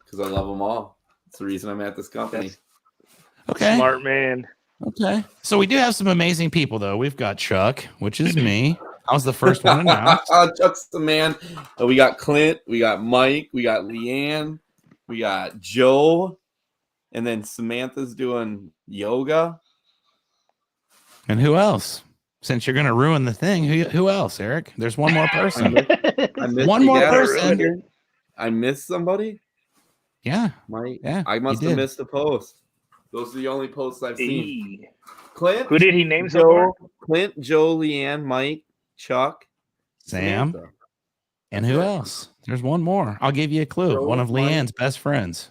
Because I love them all. That's the reason I'm at this company. Okay. Smart man. Okay. So we do have some amazing people, though. We've got Chuck, which is me. I was the first one announced. Chuck's the man. We got Clint, we got Mike, we got Leanne, we got Joe, and then Samantha's doing yoga. And who else? Since you're going to ruin the thing, who else, Eric? There's one more person. I missed One you more guys. person. I missed somebody. Yeah. Mike. Yeah. I must have missed a post. Those are the only posts I've seen. Clint. Who did he name so Joe, far? Clint, Joe, Leanne, Mike, Chuck, Sam. Samantha. And who else? There's one more. I'll give you a clue. Joe, one of Mike. Leanne's best friends.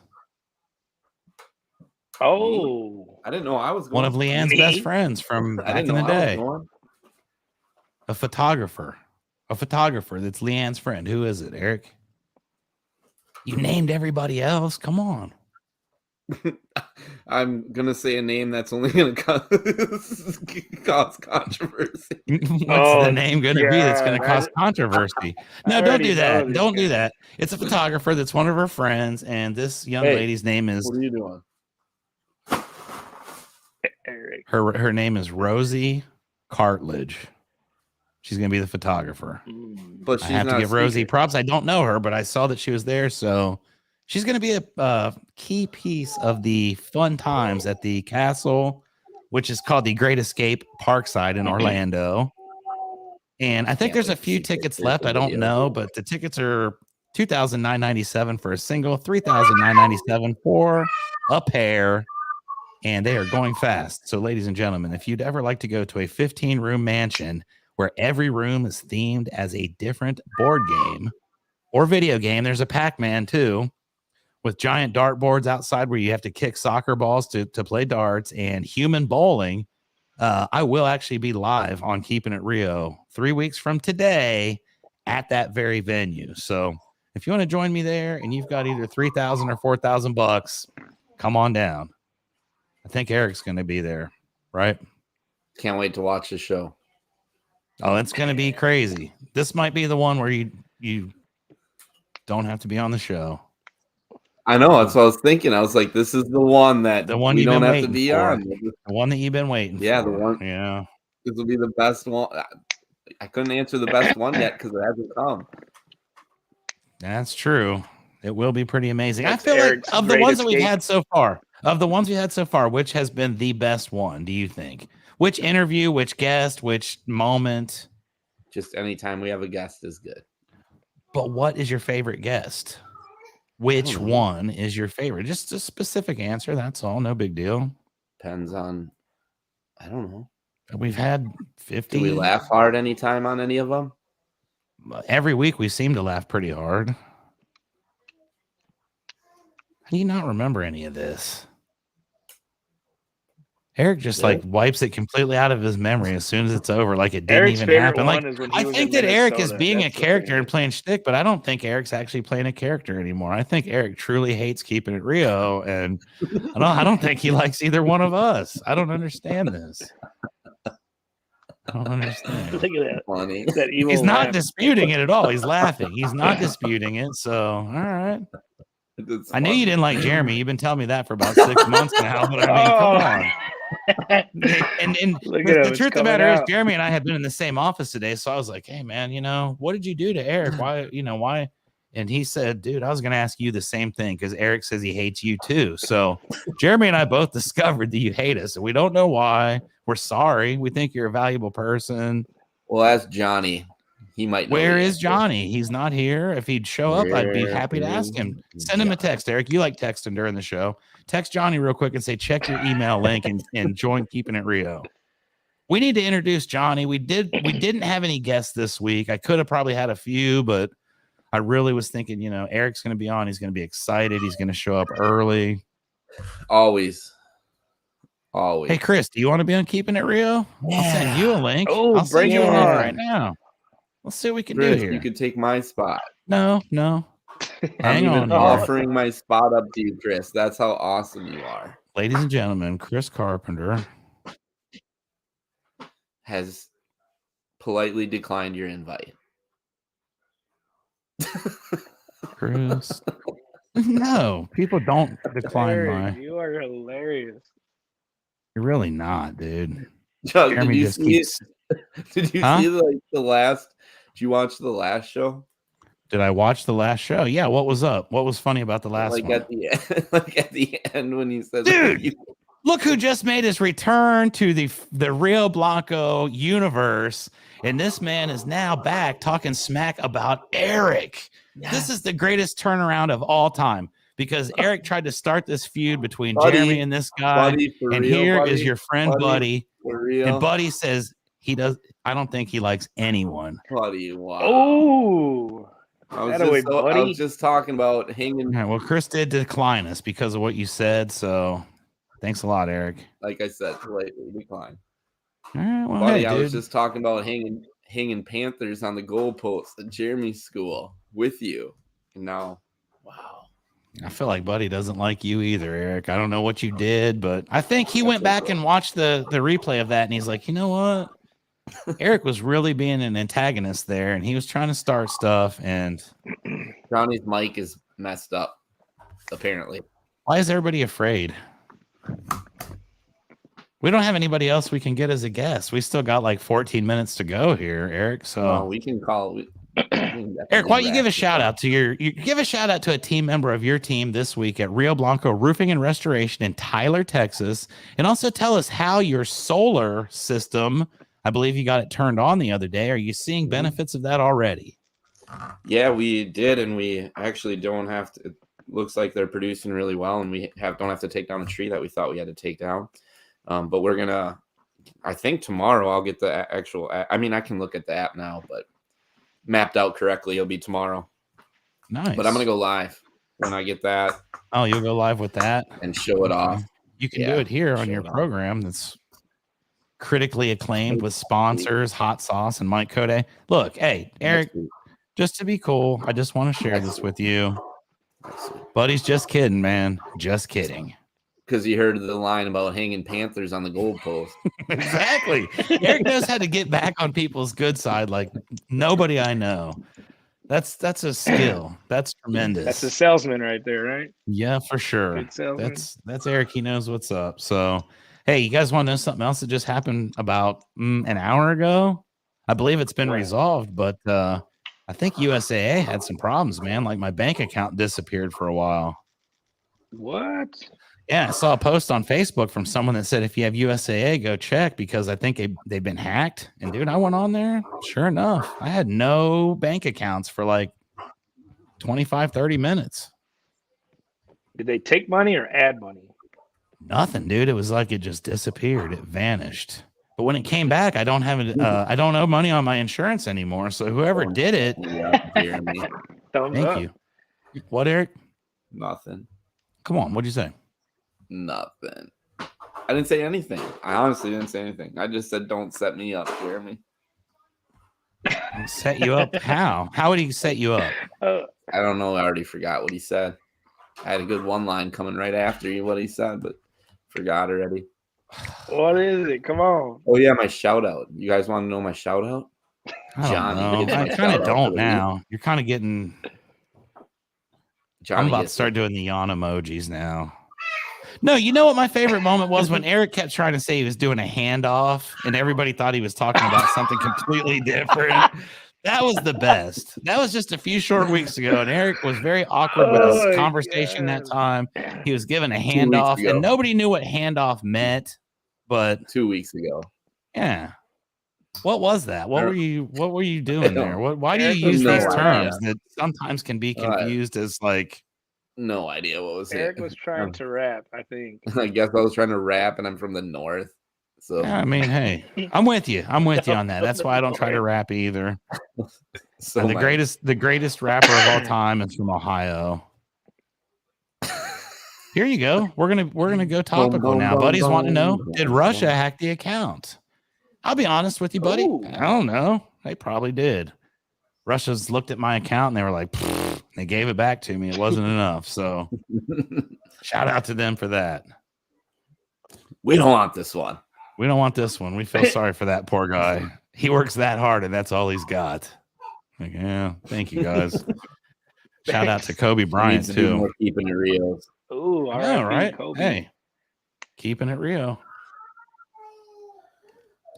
Oh. I didn't know I was going. One of Leanne's Me? best friends from back in the day. A photographer. A photographer that's Leanne's friend. Who is it, Eric? You named everybody else. Come on. I'm gonna say a name that's only gonna cause controversy. What's the name gonna be that's gonna cause controversy? No, don't do that. Don't do that. It's a photographer that's one of her friends, and this young lady's name is. What are you doing? Eric. Her name is Rosie Cartledge. She's gonna be the photographer. But I have to give Rosie props. I don't know her, but I saw that she was there, so she's gonna be a key piece of the fun times at the castle, which is called the Great Escape Parkside in Orlando. And I think there's a few tickets left. I don't know, but the tickets are $2,997 for a single, $3,997 for a pair. And they are going fast. So, ladies and gentlemen, if you'd ever like to go to a 15-room mansion where every room is themed as a different board game or video game, there's a Pac-Man too, with giant dartboards outside where you have to kick soccer balls to play darts, and human bowling. I will actually be live on Keepin It Rio 3 weeks from today at that very venue. So if you want to join me there and you've got either $3,000 or $4,000, come on down. I think Eric's going to be there, right? Can't wait to watch the show. Oh, it's going to be crazy. This might be the one where you don't have to be on the show. I know. That's what I was thinking. I was like, this is the one that we don't have to be on. The one that you've been waiting for. Yeah, the one. Yeah. This will be the best one. I couldn't answer the best one yet because it hasn't come. That's true. It will be pretty amazing. That's I feel Eric's like of the Great ones that we've Escape. had so far, which has been the best one, do you think? Which interview, which guest, which moment? Just anytime we have a guest is good. But what is your favorite guest? Which one is your favorite? Just a specific answer. That's all. No big deal. Depends on, I don't know. We've had 50. Do we laugh hard anytime on any of them? Every week we seem to laugh pretty hard. How do you not remember any of this? Eric just like wipes it completely out of his memory as soon as it's over, like it didn't Eric's even favorite happen. one Like is when he I was think in that Eric is Minnesota. being That's a the character thing. and playing shtick, but I don't think Eric's actually playing a character anymore. I think Eric truly hates Keepin It Rio, and I don't think he likes either one of us. I don't understand this. I don't understand. Look at that. Funny. That evil He's not laugh. disputing it at all. He's laughing. He's not disputing it. So, all right. It's I knew funny. you didn't like Jeremy. You've been telling me that for about 6 months now. But I mean, come on. And Look the at him, truth of the it's matter coming is, out. Jeremy and I had been in the same office today. So I was like, hey, man, what did you do to Eric? Why? And he said, dude, I was going to ask you the same thing because Eric says he hates you too. So Jeremy and I both discovered that you hate us and we don't know why. We're sorry. We think you're a valuable person. Well, ask Johnny. He might know. Where the is answer. Johnny? He's not here. If he'd show up, I'd be happy to ask him. Send him a text, Eric. You like texting during the show. Text Johnny real quick and say, check your email link and join Keepin It Rio. We need to introduce Johnny. We didn't have any guests this week. I could have probably had a few, but I really was thinking, Eric's going to be on. He's going to be excited. He's going to show up early. Always. Hey, Chris, do you want to be on Keepin It Rio? Yeah. I'll send you a link. Oh, I'll send you a link on. right now. Let's see what we can Chris, do here. you could take my spot. No. I'm Hang even on here. offering my spot up to you, Chris. That's how awesome you are. Ladies and gentlemen, Chris Carpenter Has politely declined your invite. Chris. No, people don't decline Eric, my. you are hilarious. You're really not, dude. Chuck, Jeremy did you just see keeps. Did you Huh? see the last? Did you watch the last show? Did I watch the last show? Yeah. What was up? What was funny about the last Like one? at the end, like at the end when he said, Dude, look who just made his return to the Rio Blanco universe. And this man is now back talking smack about Eric. Yes. This is the greatest turnaround of all time because Eric tried to start this feud between Buddy, Jeremy and this guy. Buddy, for And real, here buddy, is your friend Buddy. For real. And Buddy says I don't think he likes anyone. Buddy, wow. Oh, I was just talking about hanging. All right, well, Chris did decline us because of what you said. So thanks a lot, Eric. Like I said, politely decline. All right, well, Buddy, hey, I was dude. just talking about hanging Panthers on the goalpost at Jeremy's school with you. And now, wow. I feel like Buddy doesn't like you either, Eric. I don't know what you did, but I think he went back and watched the replay of that, and he's like, you know what? Eric was really being an antagonist there, and he was trying to start stuff. And Johnny's mic is messed up, apparently. Why is everybody afraid? We don't have anybody else we can get as a guest. We still got like 14 minutes to go here, Eric. So we can call. Eric, why don't you give a shout out to you give a shout out to a team member of your team this week at Rio Blanco Roofing and Restoration in Tyler, Texas, and also tell us how your solar system, I believe you got it turned on the other day. Are you seeing benefits of that already? Yeah, we did, and we actually don't have to. It looks like they're producing really well, and we don't have to take down a tree that we thought we had to take down. But we're gonna. I think tomorrow I'll get the actual. I mean, I can look at the app now, but mapped out correctly, it'll be tomorrow. Nice. But I'm gonna go live when I get that. Oh, you'll go live with that and show it off. You can do it here on your program. That's critically acclaimed with sponsors, Hot Sauce and Mike Code. Look, hey, Eric, just to be cool, I just want to share this with you. Buddy's just kidding, man. Just kidding. Because you heard the line about hanging Panthers on the goalpost. Exactly. Eric knows how to get back on people's good side like nobody I know. That's a skill. That's tremendous. That's a salesman right there, right? Yeah, for sure. That's Eric. He knows what's up. So, hey, you guys want to know something else that just happened about an hour ago? I believe it's been resolved, but I think USAA had some problems, man. Like my bank account disappeared for a while. What? Yeah, I saw a post on Facebook from someone that said, if you have USAA, go check because I think they've been hacked. And dude, I went on there. Sure enough, I had no bank accounts for like 25, 30 minutes. Did they take money or add money? Nothing, dude. It was like it just disappeared. It vanished. But when it came back, I don't have it. I don't owe money on my insurance anymore. So whoever did it, thank you. What, Eric? Nothing. Come on. What'd you say? Nothing. I didn't say anything. I honestly didn't say anything. I just said, don't set me up, Jeremy. Set you up? How? How would he set you up? I don't know. I already forgot what he said. I had a good one line coming right after what he said, but forgot already. What is it? Come on. Oh, yeah, my shout out. You guys want to know my shout out? Johnny. I kind of don't now. You're kind of getting. I'm about to start doing the yawn emojis now. No, you know what my favorite moment was when Eric kept trying to say he was doing a handoff and everybody thought he was talking about something completely different. That was the best. That was just a few short weeks ago, and Eric was very awkward with his conversation that time. He was given a handoff, and nobody knew what handoff meant. But 2 weeks ago, yeah. What was that? What were you doing there? Why do you use these terms that sometimes can be confused as like? No idea what was Eric was trying to rap, I think. I guess I was trying to rap, and I'm from the north. So yeah, I mean, hey, I'm with you. I'm with you on that. That's why I don't try to rap either. So the greatest rapper of all time is from Ohio. Here you go. We're gonna go topical now. Buddies want to know: did Russia hack the account? I'll be honest with you, buddy. Ooh. I don't know. They probably did. Russia's looked at my account and they were like, they gave it back to me. It wasn't enough. So shout out to them for that. We don't want this one. We don't want this one. We feel sorry for that poor guy. He works that hard and that's all he's got. Like, yeah, thank you guys. Shout out to Kobe Bryant too. Keeping it real. Ooh, all right. Kobe. Hey, keeping it real.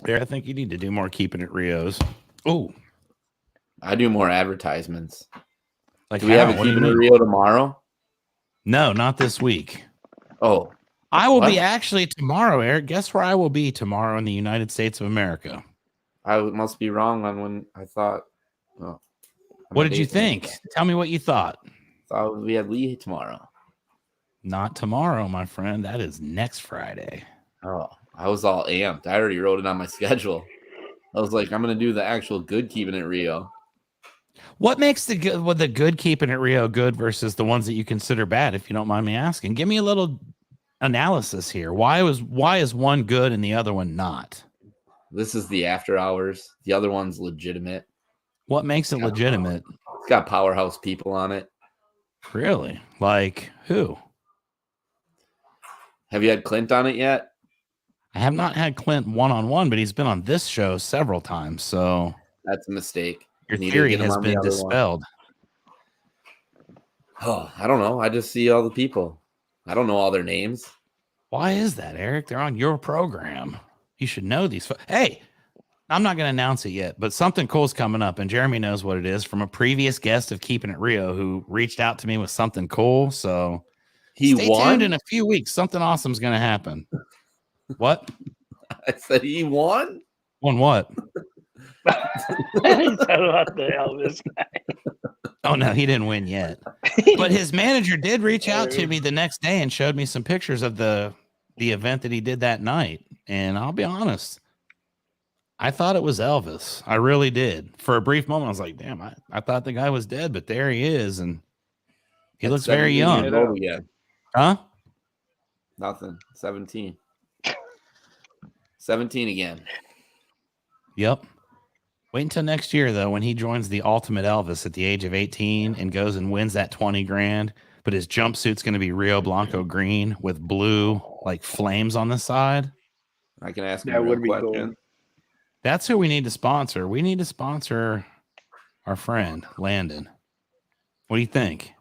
There, I think you need to do more Keeping It Rios. Oh, I do more advertisements. like Do we have how? a What do you Keepin' It mean? Rio tomorrow? No, not this week. Oh, I will What? be actually tomorrow, Eric. Guess where I will be tomorrow in the United States of America? I must be wrong on when I thought. Oh, What did you think? Tell me what you thought. Thought we had Lee tomorrow. Not tomorrow, my friend. That is next Friday. Oh, I was all amped. I already wrote it on my schedule. I was like, I'm gonna do the actual good Keepin' It Rio. What makes the good Keeping It Rio good versus the ones that you consider bad, if you don't mind me asking? Give me a little analysis here. Why is one good and the other one not? This is the after hours. The other one's legitimate. What makes it legitimate? It's got powerhouse people on it. Really? Like who? Have you had Clint on it yet? I have not had Clint one-on-one, but he's been on this show several times. So That's a mistake. your Need to theory get him has on the been other one. dispelled. Oh, I don't know. I just see all the people. I don't know all their names. Why is that, Eric? They're on your program. You should know these. Hey, I'm not going to announce it yet, but something cool's coming up, and Jeremy knows what it is from a previous guest of Keeping It Rio who reached out to me with something cool. So He stay won. tuned in a few weeks. Something awesome's going to happen. What? I said he won. Won what? He's talking about the Elvis guy. Oh, no, he didn't win yet. But his manager did reach out to me the next day and showed me some pictures of the event that he did that night. And I'll be honest, I thought it was Elvis. I really did. For a brief moment, I was like, damn, I thought the guy was dead, but there he is. And he looks very 17 young. years old again. Huh? Nothing. 17. 17 again. Yep. Wait until next year, though, when he joins the Ultimate Elvis at the age of 18 and goes and wins that 20 grand. But his jumpsuit's going to be Rio Blanco green with blue, like flames on the side. I can ask him That a real would be question. cool. That's who we need to sponsor. We need to sponsor our friend, Landon. What do you think?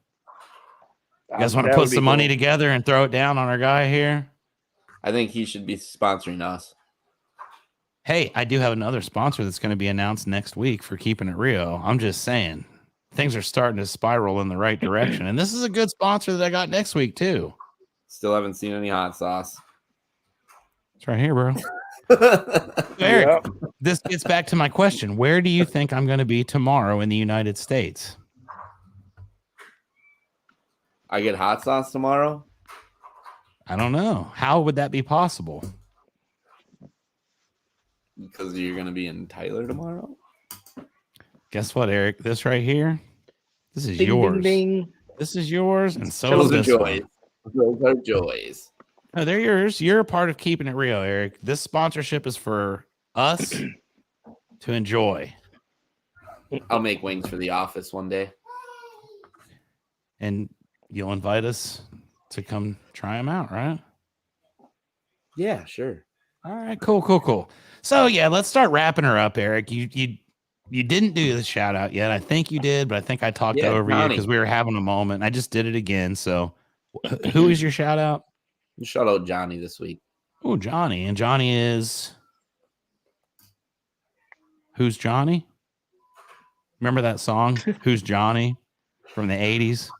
You guys want to That put would be some money cool. together and throw it down on our guy here? I think he should be sponsoring us. Hey, I do have another sponsor that's going to be announced next week for Keeping It Rio. I'm just saying, things are starting to spiral in the right direction. And this is a good sponsor that I got next week, too. Still haven't seen any hot sauce. It's right here, bro. Eric, this gets back to my question. Where do you think I'm going to be tomorrow in the United States? I get hot sauce tomorrow. I don't know. How would that be possible? Because you're going to be in Tyler tomorrow. Guess what, Eric? This right here, this is Ding, yours. ding, ding. This is yours, and so Those is are this joys. one. Those are joys. No, they're yours. You're a part of Keeping It Real, Eric. This sponsorship is for us to enjoy. I'll make wings for the office one day. And you'll invite us to come try them out, right? Yeah, sure. All right, cool. So yeah, let's start wrapping her up, Eric. You didn't do the shout out yet. I think you did, but I think I talked over you because we were having a moment. I just did it again. So who is your shout out? Shout out Johnny this week. Oh, Johnny. And Johnny is who's Johnny? Remember that song? Who's Johnny from the 80s?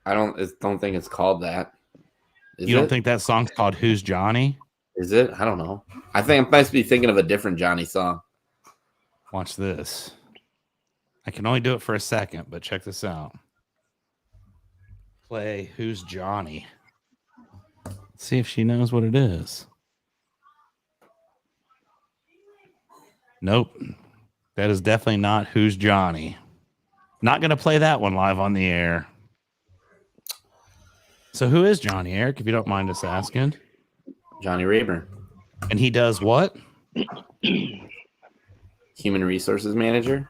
I don't think it's called that. You don't think that song's called Who's Johnny? Is it? I don't know. I think I must be thinking of a different Johnny song. Watch this. I can only do it for a second, but check this out. Play Who's Johnny. Let's see if she knows what it is. Nope. That is definitely not Who's Johnny. Not going to play that one live on the air. So who is Johnny, Eric, if you don't mind us asking? Johnny Rayburn. And he does what? Human Resources Manager.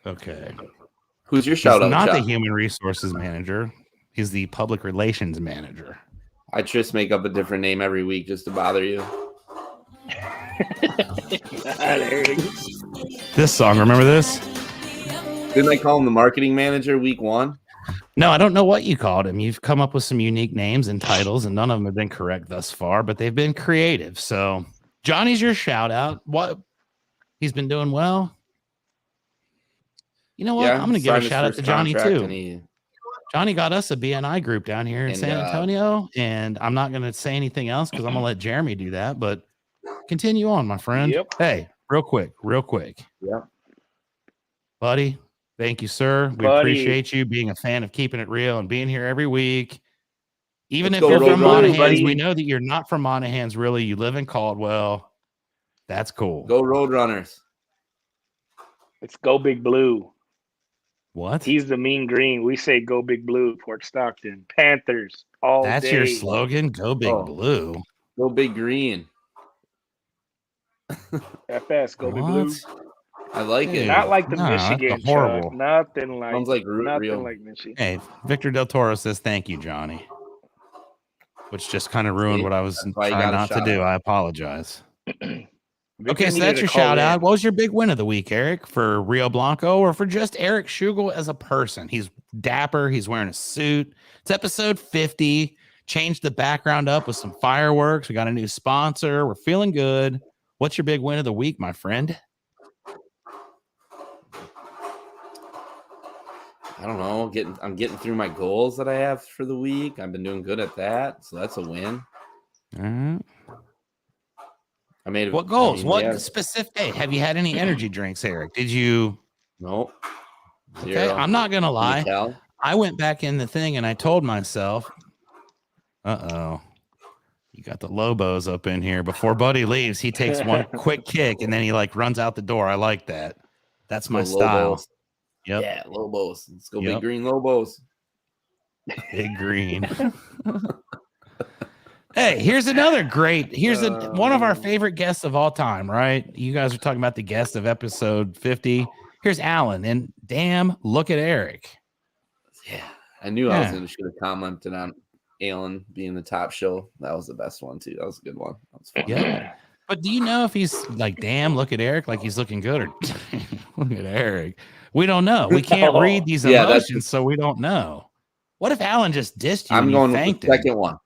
Okay. Who's your shout out? Not the Human Resources Manager. He's the Public Relations Manager. I just make up a different name every week just to bother you. This song, remember this? Didn't I call him the Marketing Manager week 1? No, I don't know what you called him. You've come up with some unique names and titles, and none of them have been correct thus far, but they've been creative. So Johnny's your shout out. What he's been doing well. You know what? Yeah, I'm going to give a signed his shout out to first Johnny contract, too. and Johnny got us a BNI group down here in And, San Antonio, and I'm not going to say anything else because I'm going to let Jeremy do that. But continue on, my friend. Yep. Hey, real quick. yeah, Buddy, thank you, sir. We Buddy. appreciate you being a fan of Keeping It Real and being here every week. Even Let's if go you're from Roadrunners, Monahans, buddy. we know that you're not from Monahans, really. You live in Caldwell. That's cool. go Roadrunners. It's Go Big Blue. What? He's the mean green. We say Go Big Blue, Port Stockton. Panthers all That's day. your slogan? Go Big Oh. Blue. Go Big Green. FS, Go Big Blue. I like Dude. it. Not like the No, that's Michigan, horrible. Chuck. Nothing like Sounds like nothing Rio. like Michigan. Hey, Victor Del Toro says thank you, Johnny. Which just kind of ruined See? what I was That's why you trying got a not to shout do. out. I apologize. Victor Okay, so needed that's to your call shout out. in. What was your big win of the week, Eric, for Rio Blanco or for just Eric Schugel as a person? He's dapper. He's wearing a suit. It's episode 50. Changed the background up with some fireworks. We got a new sponsor. We're feeling good. What's your big win of the week, my friend? I don't know. I'm getting through my goals that I have for the week. I've been doing good at that, so that's a win. All right. I made What goals? What yeah. specific? Hey, have you had any energy drinks, Eric? Did you? Nope. Okay, Zero. I'm not gonna Can you lie. tell? I went back in the thing and I told myself, you got the Lobos up in here. Before Buddy leaves, he takes one quick kick and then he like runs out the door. I like that. That's my Go style. Lobos. Yep. Yeah, Lobos. Let's go Yep. Big Green Lobos. Big green. Hey, here's another great. Here's one of our favorite guests of all time, right? You guys are talking about the guest of episode 50. Here's Alan, and damn, look at Eric. Yeah, I knew I was Yeah. going to should have commented on Alan being the top show. That was the best one too. That was a good one. That was fun. Yeah. But do you know if he's like, damn, look at Eric, like he's looking good, or look at Eric? We don't know. We can't No. read these Yeah, that's- emotions, so we don't know. What if Alan just dissed you? I'm and going you with thanked the him? second one.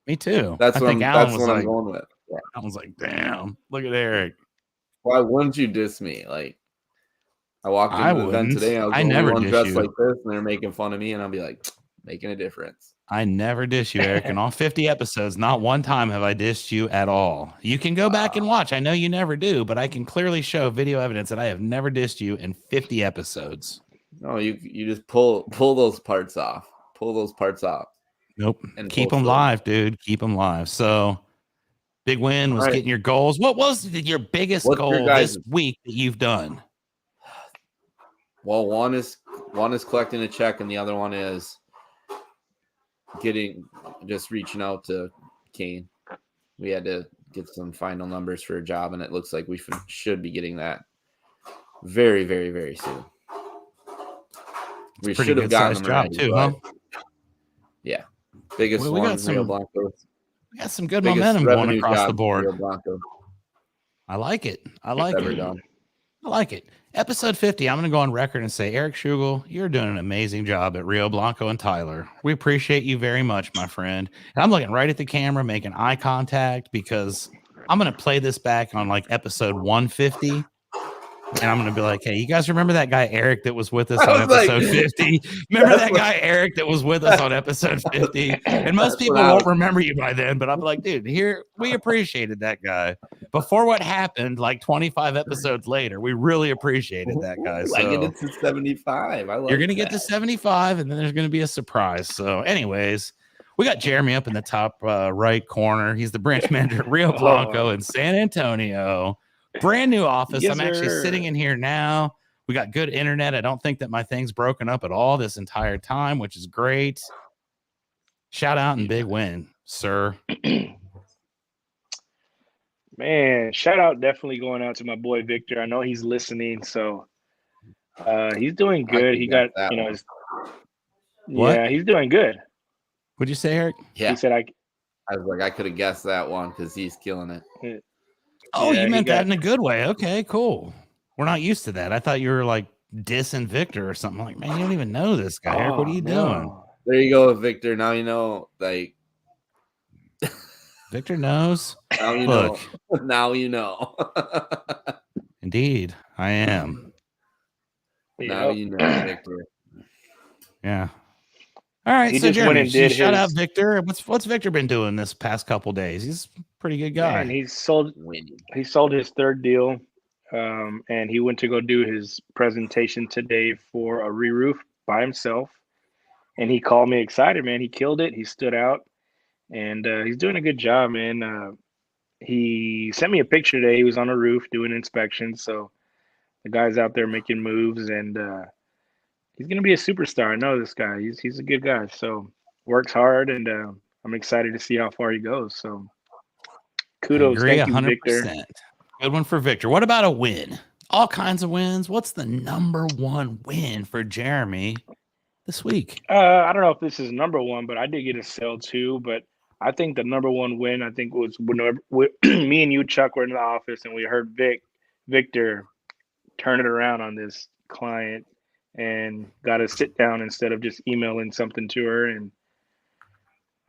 Me too. That's I what think I'm. Alan That's was what I'm like, going with. Yeah. Alan's like, damn, look at Eric. Why wouldn't you diss me? Like, I walked into I the event wouldn't. today. I was I the only never one diss dressed you. like this, and they're making fun of me, and I'll be like, making a difference. I never dish you, Eric. In all 50 episodes, not one time have I dissed you at all. You can go back and watch. I know you never do, but I can clearly show video evidence that I have never dissed you in 50 episodes. No, you just pull those parts off. Pull those parts off. Nope. And Keep post them them. live, dude. Keep them live. So, big win was All right. getting your goals. What was your biggest What's your goal guys'? this week that you've done? Well, one is collecting a check, and the other one is just reaching out to Kane. We had to get some final numbers for a job, and it looks like we should be getting that very, very, very soon. We Pretty should have gotten good-sized them job already, too, but huh? yeah, biggest Well, we one, got some Rio Blanco. We got some good Biggest momentum going revenue across the job, board. Rio Blanco. I like it. I like Ever it. done. I like it. Episode 50, I'm going to go on record and say, Eric Schugel, you're doing an amazing job at Rio Blanco and Tyler. We appreciate you very much, my friend. And I'm looking right at the camera, making eye contact, because I'm going to play this back on like episode 150. And I'm going to be like, hey, you guys remember that guy, Eric, that was with us on episode 50? Remember that guy, Eric, that was with us on episode 50? And most people won't remember you by then, but I'm like, dude, here, we appreciated that guy. Before what happened, like 25 episodes later, we really apprecited that guy. So I get it to 75. I love you're going to get that. to 75, and then there's going to be a surprise. So anyways, we got Jeremy up in the top right corner. He's the branch manager at Rio Blanco in San Antonio. Brand new office. Yes, I'm actually sir. sitting in here now. We got good internet. I don't think that my thing's broken up at all this entire time, which is great. Shout out and big win, sir. Man, shout out definitely going out to my boy Victor. I know he's listening, so he's doing good. He got, that you know, one. his, What? yeah, he's doing good. What'd you say, Eric? Yeah, He said, I was like, I could have guessed that one because he's killing it. Oh, Yeah, you he meant got- that in a good way. Okay, cool. We're not used to that. I thought you were like dissing Victor or something. I'm like, man, you don't even know this guy. Eric, what are you doing? There you go, Victor. Now you know, like Victor knows. now you Look, know. Now you know. indeed, I am. Now you know, Victor. Yeah. All right, He so just went Jeremy, and did shout out his- Victor. What's Victor been doing this past couple days? He's a pretty good guy. Man, he sold his third deal, and he went to go do his presentation today for a re-roof by himself. And he called me excited, man. He killed it. He stood out, and he's doing a good job, man. He sent me a picture today. He was on a roof doing inspections, so the guy's out there making moves, and he's gonna be a superstar. I know this guy. He's a good guy. So works hard, and I'm excited to see how far he goes. So kudos, I agree thank you, Victor. 100%. Good one for Victor. What about a win? All kinds of wins. What's the number one win for Jeremy this week? I don't know if this is number one, but I did get a sale too. But I think the number one win, I think, was when me and you, Chuck, were in the office and we heard Victor turn it around on this client and got to sit down instead of just emailing something to her. And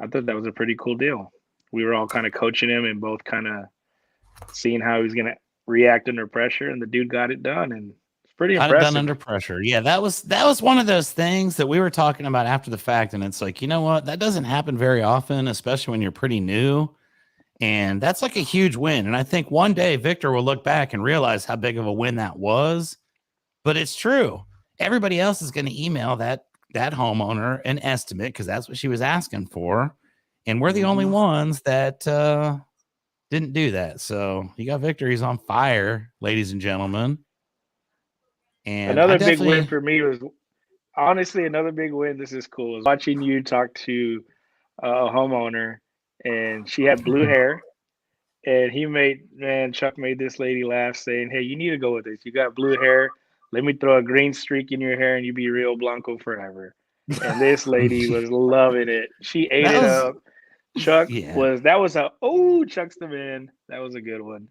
I thought that was a pretty cool deal. We were all kind of coaching him and both kind of seeing how he was going to react under pressure. And the dude got it done. And it's pretty Got it impressive. done under pressure. Yeah, that was one of those things that we were talking about after the fact. And it's like, you know what? That doesn't happen very often, especially when you're pretty new. And that's like a huge win. And I think one day Victor will look back and realize how big of a win that was. But it's true. Everybody else is going to email that homeowner an estimate because that's what she was asking for. And we're the only ones that didn't do that. So you got Victor. He's on fire, ladies and gentlemen. And another big win for me was honestly another big win. This is cool. Was watching you talk to a homeowner, and she had blue hair, and Chuck made this lady laugh, saying, "Hey, you need to go with this. You got blue hair. Let me throw a green streak in your hair, and you be real Blanco forever." And this lady was loving it. She ate it up. Chuck Chuck's the man. That was a good one.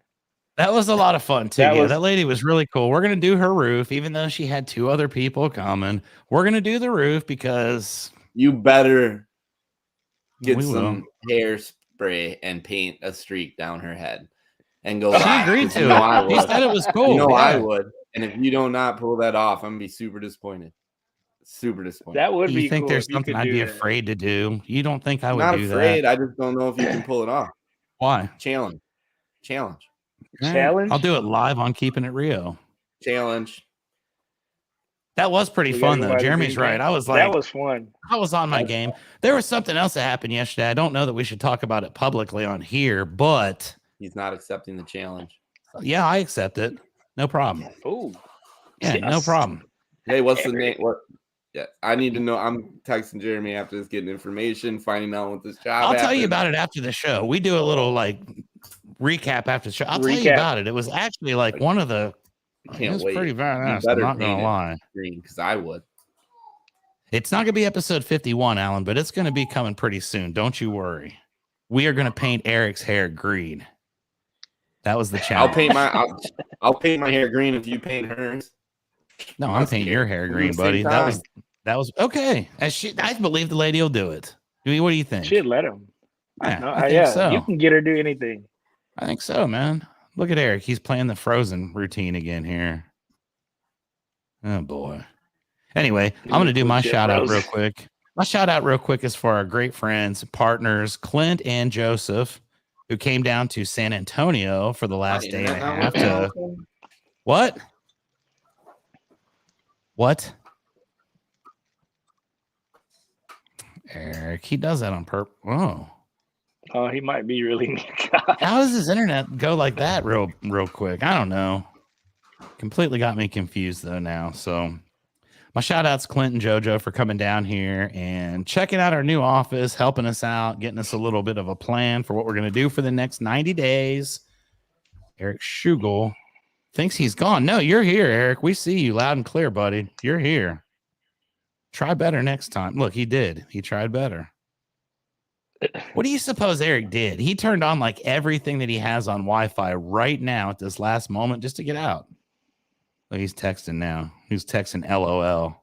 That was a lot of fun too. That lady was really cool. We're gonna do her roof, even though she had two other people coming. We're gonna do the roof because you better get some hairspray and paint a streak down her head and go. She agreed to it. She said it was cool. I would. And if you do not pull that off, I'm gonna be super disappointed. Super disappointed. That would be. You think cool there's something I'd be afraid to do? You don't think I would do that? Not afraid. I just don't know if you can pull it off. Why? Challenge. I'll do it live on Keepin It Rio. Challenge. That was pretty fun though. Jeremy's right. I was like, that was fun. I was on my game. There was something else that happened yesterday. I don't know that we should talk about it publicly on here, but he's not accepting the challenge. Yeah, I accept it. No problem. Oh, yeah, no problem. Hey, what's the name? What? Yeah, I need to know. I'm texting Jeremy after this, getting information, finding out what this job. I'll tell you about it after the show. We do a little like recap after the show. I'll tell you about it. It was actually like one of the. It was pretty badass. I'm not gonna lie. Green, because I would. It's not gonna be episode 51, Alan, but it's gonna be coming pretty soon. Don't you worry. We are gonna paint Eric's hair green. That was the challenge. I'll paint my hair green if you paint hers. No, I'm painting your hair green, buddy. That was okay. I believe the lady will do it. What do you think? She'd let him. Yeah, I think so. You can get her to do anything. I think so, man. Look at Eric. He's playing the Frozen routine again here. Oh boy. Anyway, I'm going to do my shout out real quick. My shout out real quick is for our great friends, partners, Clint and Joseph, who came down to San Antonio for the last day and a half. What? Eric, he does that on purpose. Oh, he might be really. How does his internet go like that real quick? I don't know. Completely got me confused though now. So my shout outs Clint and JoJo for coming down here and checking out our new office, helping us out, getting us a little bit of a plan for what we're going to do for the next 90 days. Eric Schugel thinks he's gone. No, you're here, Eric. We see you loud and clear, buddy. You're here. Try better next time. Look, he did. He tried better. What do you suppose Eric did? He turned on like everything that he has on Wi-Fi right now at this last moment just to get out. Oh, he's texting now. He's texting LOL.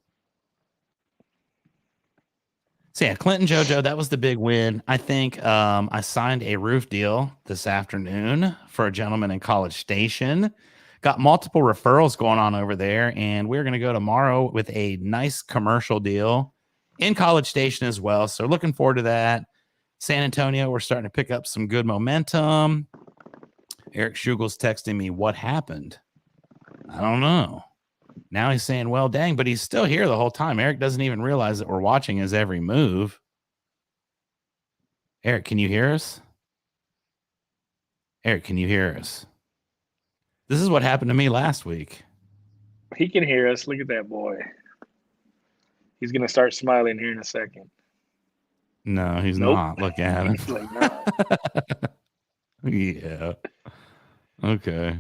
So yeah, Clinton JoJo, that was the big win. I think I signed a roof deal this afternoon for a gentleman in College Station. Got multiple referrals going on over there, and we're going to go tomorrow with a nice commercial deal in College Station as well. So looking forward to that. San Antonio, we're starting to pick up some good momentum. Eric Schugel's texting me, what happened? I don't know. Now he's saying, well, dang, but he's still here the whole time. Eric doesn't even realize that we're watching his every move. Eric, can you hear us? Eric, can you hear us? This is what happened to me last week. He can hear us. Look at that boy. He's going to start smiling here in a second. No, he's Nope. not. Look at him. He's like, no. Yeah. Okay.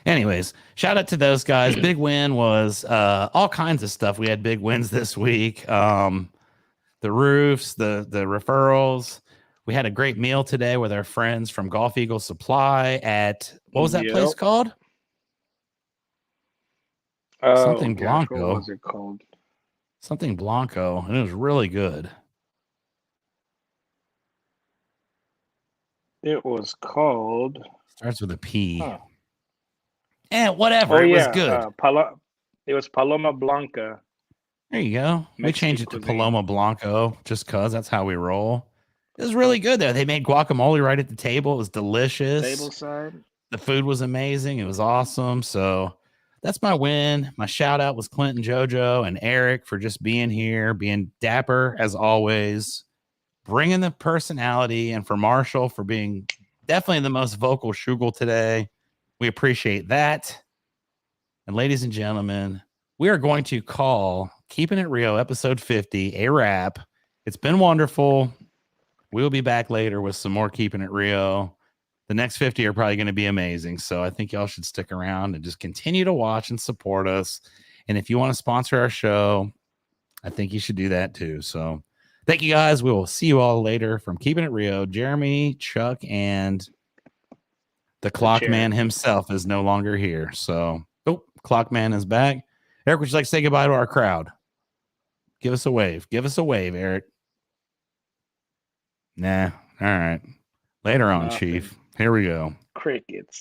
Anyways, shout out to those guys. Big win was all kinds of stuff. We had big wins this week. The roofs, the referrals. We had a great meal today with our friends from Golf Eagle Supply at, what was that place called? Something gosh, Blanco. what was it called? Something Blanco, and it was really good. It was called. Starts with a P. Huh. Whatever. It was good. It was Paloma Blanca. There you go. Mexican we changed it to cuisine. Paloma Blanco just because that's how we roll. It was really good there. They made guacamole right at the table. It was delicious. Tableside. The food was amazing. It was awesome. So that's my win. My shout out was Clinton JoJo and Eric for just being here, being dapper as always, bringing the personality, and for Marshall for being definitely the most vocal Schugel today. We appreciate that. And ladies and gentlemen, we are going to call Keeping It Rio episode 50 a wrap. It's been wonderful. We'll be back later with some more Keeping It Rio. The next 50 are probably going to be amazing. So I think y'all should stick around and just continue to watch and support us. And if you want to sponsor our show, I think you should do that too. So thank you guys. We will see you all later from Keeping It Rio. Jeremy, Chuck, and the clock man himself is no longer here. So, clock man is back. Eric, would you like to say goodbye to our crowd? Give us a wave. Give us a wave, Eric. Nah. All right. Later on, Chief. Here we go. Crickets.